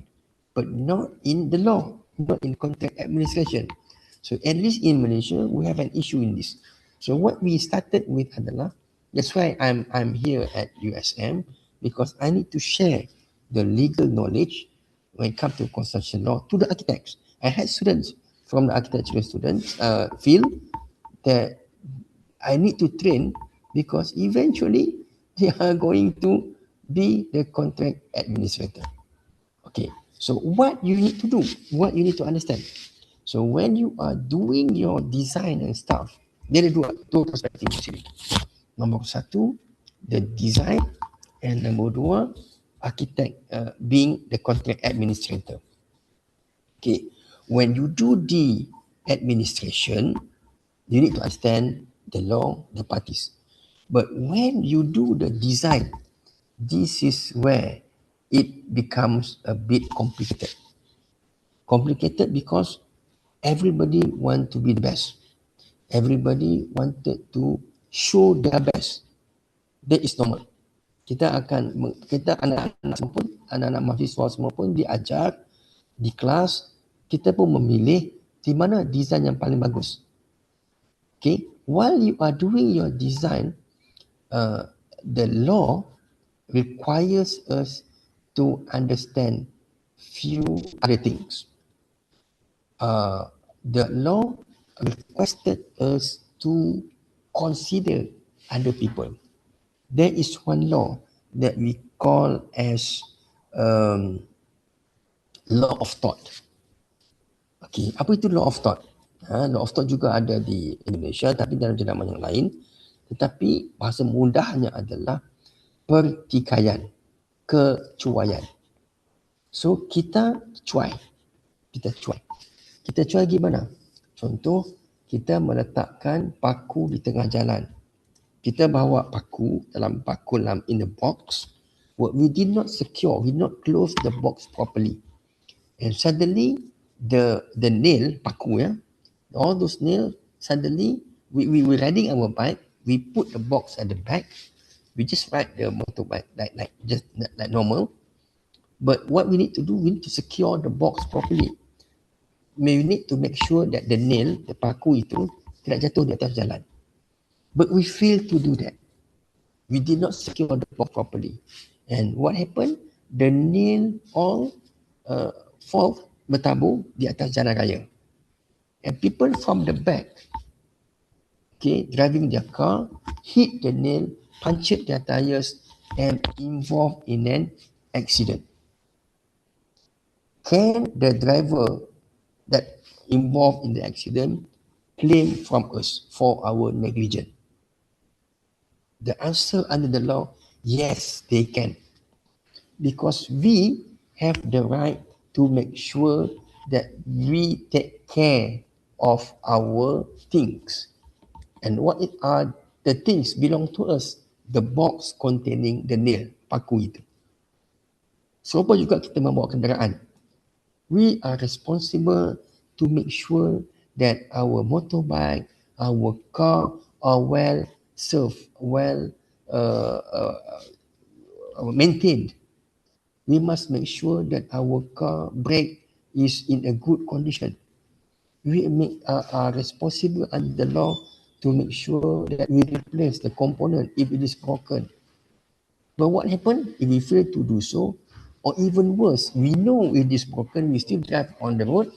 but not in the law, not in contract administration. So at least in Malaysia, we have an issue in this. So what we started with adalah, that's why I'm here at USM, because I need to share the legal knowledge when it comes to construction law to the architects. I had students from the architectural students field that I need to train, because eventually they are going to be the contract administrator. Okay, so what you need to do, what you need to understand. So when you are doing your design and stuff, there are dua perspektif di sini. Nombor satu, the design, and nombor dua, architect being the contract administrator. Okay, when you do the administration, you need to understand the law, the parties. But when you do the design, this is where it becomes a bit complicated. Complicated because everybody want to be the best. Everybody wanted to show their best. That is normal. Kita anak-anak semua pun, anak-anak mahasiswa semua pun diajar di kelas, kita pun memilih di mana design yang paling bagus. Okay, while you are doing your design, the law requires us to understand few other things. The law requested us to consider other people. There is one law that we call as law of thought. Okay, apa itu law of thought? Law of thought juga ada di Indonesia tapi dalam jenama yang lain. Tetapi bahasa mudahnya adalah pertikaian, kecuaian. So kita cuai. Kita cuai gimana? Contoh, kita meletakkan paku di tengah jalan. Kita bawa paku dalam in the box. What we did not secure, we not close the box properly. And suddenly the nail, paku, all those nails, suddenly we were riding our bike, we put the box at the back, we just ride the motorbike like normal. But what we need to do, we need to secure the box properly. We need to make sure that the nail, the paku itu tidak jatuh di atas jalan. But we failed to do that. We did not secure the box properly. And what happened? The nail all fall, bertabur di atas jalan raya. And people from the back, okay, driving their car, hit the nail, punctured their tires, and involved in an accident. Can the driver that involved in the accident claim from us for our negligence? The answer under the law, yes, they can. Because we have the right to make sure that we take care of our things. And what are the things belong to us? The box containing the nail, paku itu. So apa juga kita membawa kenderaan. We are responsible to make sure that our motorbike, our car are well served, well maintained. We must make sure that our car brake is in a good condition. We are responsible under the law to make sure that we replace the component if it is broken. But what happened if we fail to do so? Or even worse, we know it is broken, we still drive on the road,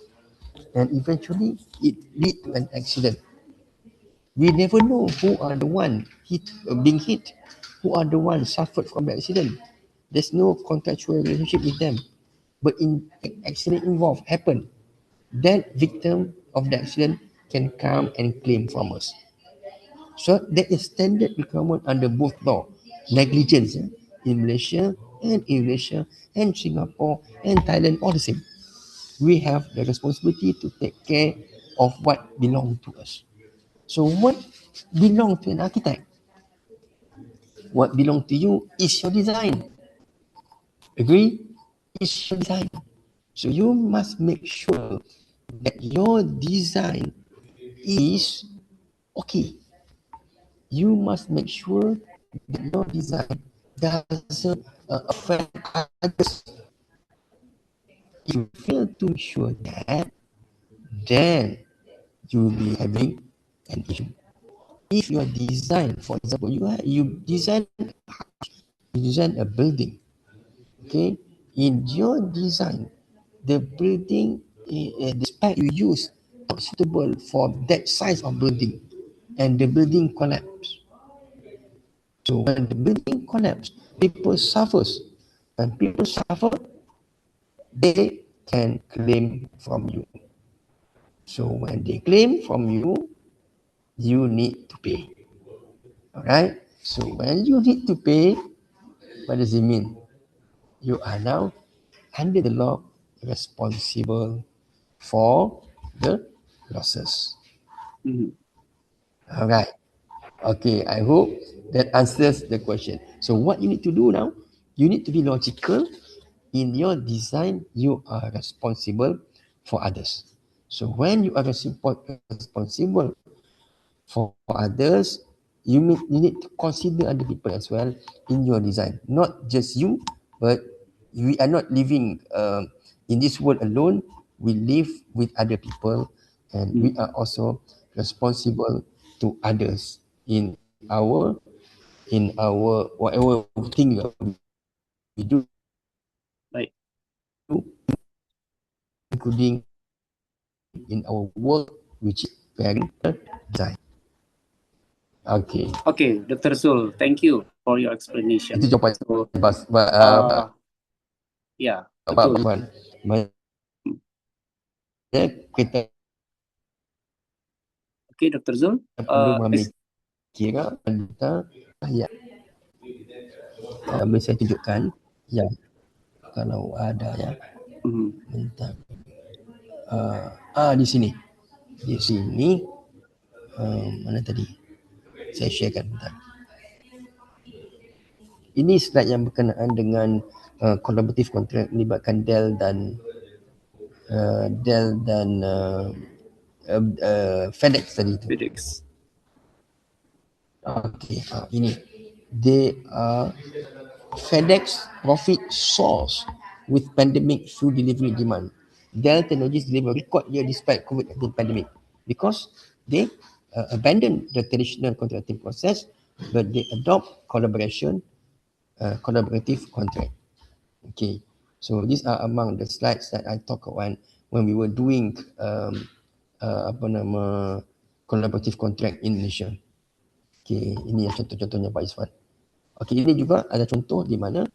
and eventually it lead to an accident. We never know who are the one being hit, who are the ones suffered from the accident. There's no contractual relationship with them. But in accident involved happen, that victim of the accident can come and claim from us. So there is standard requirement under both law. Negligence in Malaysia and Indonesia and Singapore and Thailand, all the same. We have the responsibility to take care of what belongs to us. So what belongs to an architect? What belongs to you is your design. Agree? It's your design. So you must make sure that your design is okay. You must make sure that your design doesn't affect others. If you fail to make sure that, then you will be having an issue. If your design, for example, you design a building, okay? In your design, the building, the spec you use not suitable for that size of building, and the building collapse. So when the building collapse, people suffers. When people suffer, they can claim from you. So when they claim from you, you need to pay. Alright? So when you need to pay, what does it mean? You are now under the law responsible for the losses. Alright. Okay, I hope that answers the question. So what you need to do now, you need to be logical. In your design, you are responsible for others. So when you are responsible For others, you need to consider other people as well in your design. Not just you, but we are not living in this world alone. We live with other people, and we are also responsible to others in our whatever thing we do, Baik. including in our work, which is very design. Okay. Okay, Dr. Zul, thank you for your explanation. Itu jawapan So, ya, Pak betul. Iwan. Kita Oke, Dr. Zul. perlu mengambil kira kita ya. Boleh saya tunjukkan ya, kalau ada ya. Bentar. Di sini. Di sini mana tadi? Saya sharekan bentar. Ini slide yang berkenaan dengan collaborative contract melibatkan Dell dan FedEx tadi tu. FedEx. Okay, ini. They are FedEx profit source with pandemic food delivery demand. Dell Technologies deliver record year despite COVID-19 pandemic because they abandon the traditional contracting process, but they adopt collaborative contract. Okay, so these are among the slides that I talk about when we were doing collaborative contract in Malaysia. Okay, ini yang contoh-contohnya Pak Isfan. Okay, ini juga ada contoh di mana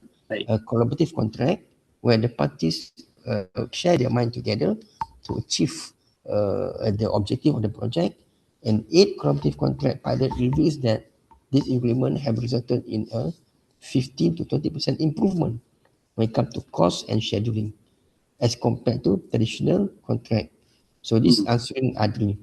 collaborative contract where the parties share their mind together to achieve the objective of the project, and 8 collaborative contract pilot reveals that this agreement have resulted in a 15 to 20% improvement when it comes to cost and scheduling as compared to traditional contract. So this answering Adri.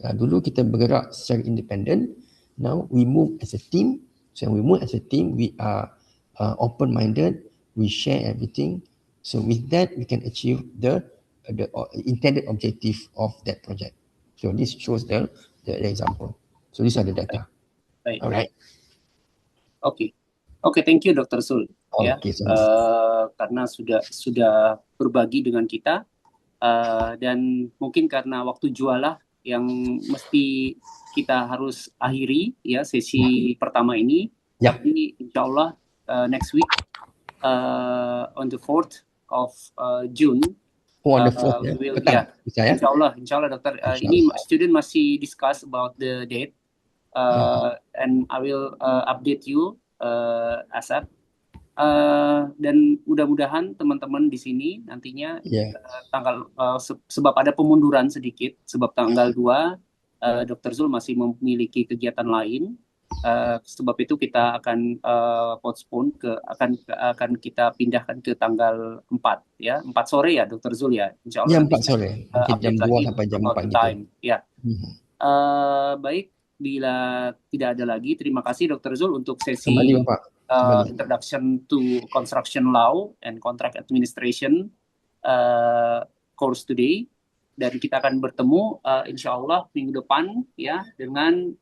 Dulu kita bergerak secara independent, now we move as a team. So when we move as a team, we are open-minded, we share everything. So with that, we can achieve the intended objective of that project. So this shows the example. So these are the data. Baik. Alright. Oke, thank you Dr. Zul. Okay, karena sudah berbagi dengan kita, dan mungkin karena waktu jualah yang mesti kita harus akhiri ya sesi pertama ini. Tapi insya Allah next week on the 4th of June. On the 4th ya. Insya Allah dokter. Ini student masih discuss about the date, and I will update you ASAP. Dan mudah-mudahan teman-teman di sini nantinya tanggal sebab ada pemunduran sedikit sebab tanggal 2 Dr. Zul masih memiliki kegiatan lain, sebab itu kita akan postpone akan kita pindahkan ke tanggal 4 ya, 4 sore ya Dr. Zul ya, insyaallah. Ya 4 sore, mungkin jam 2 sampai jam 4 gitu. Ya. Baik, bila tidak ada lagi, terima kasih Dr. Zul untuk sesi Introduction to Construction Law and Contract Administration course today, dan kita akan bertemu insya Allah minggu depan ya dengan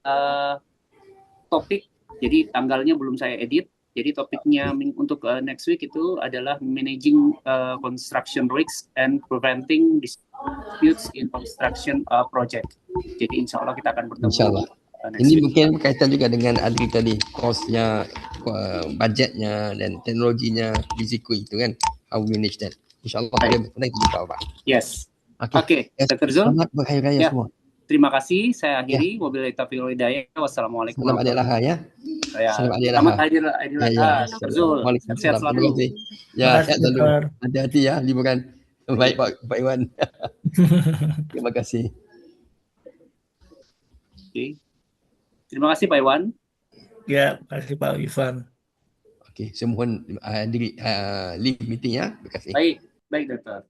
topik. Jadi tanggalnya belum saya edit. Jadi topiknya untuk next week itu adalah managing construction risks and preventing disputes in construction project. Jadi insya Allah kita akan bertemu. Insya Allah. Ini mungkin berkaitan juga dengan Adri tadi, kosnya, budgetnya dan teknologinya, risiko itu kan, how we manage that. InsyaAllah kita jumpa Pak. Yes. Oke, Dr. Zul. Selamat berhari raya semua. Terima kasih, saya akhiri. Wabillahi taufiq wal hidayah. Wassalamualaikum. Selamat Hari Laha ya. Selamat Hari Laha, Dr. Zul. Sehat selalu. Ya, sehat selalu. Hati-hati ya liburan. Baik Pak Iwan. Terima kasih. Oke. Terima kasih Pak Iwan. Ya, terima kasih Pak Ivan. Okey, saya mohon leave meeting ya. Terima kasih. Baik dokter.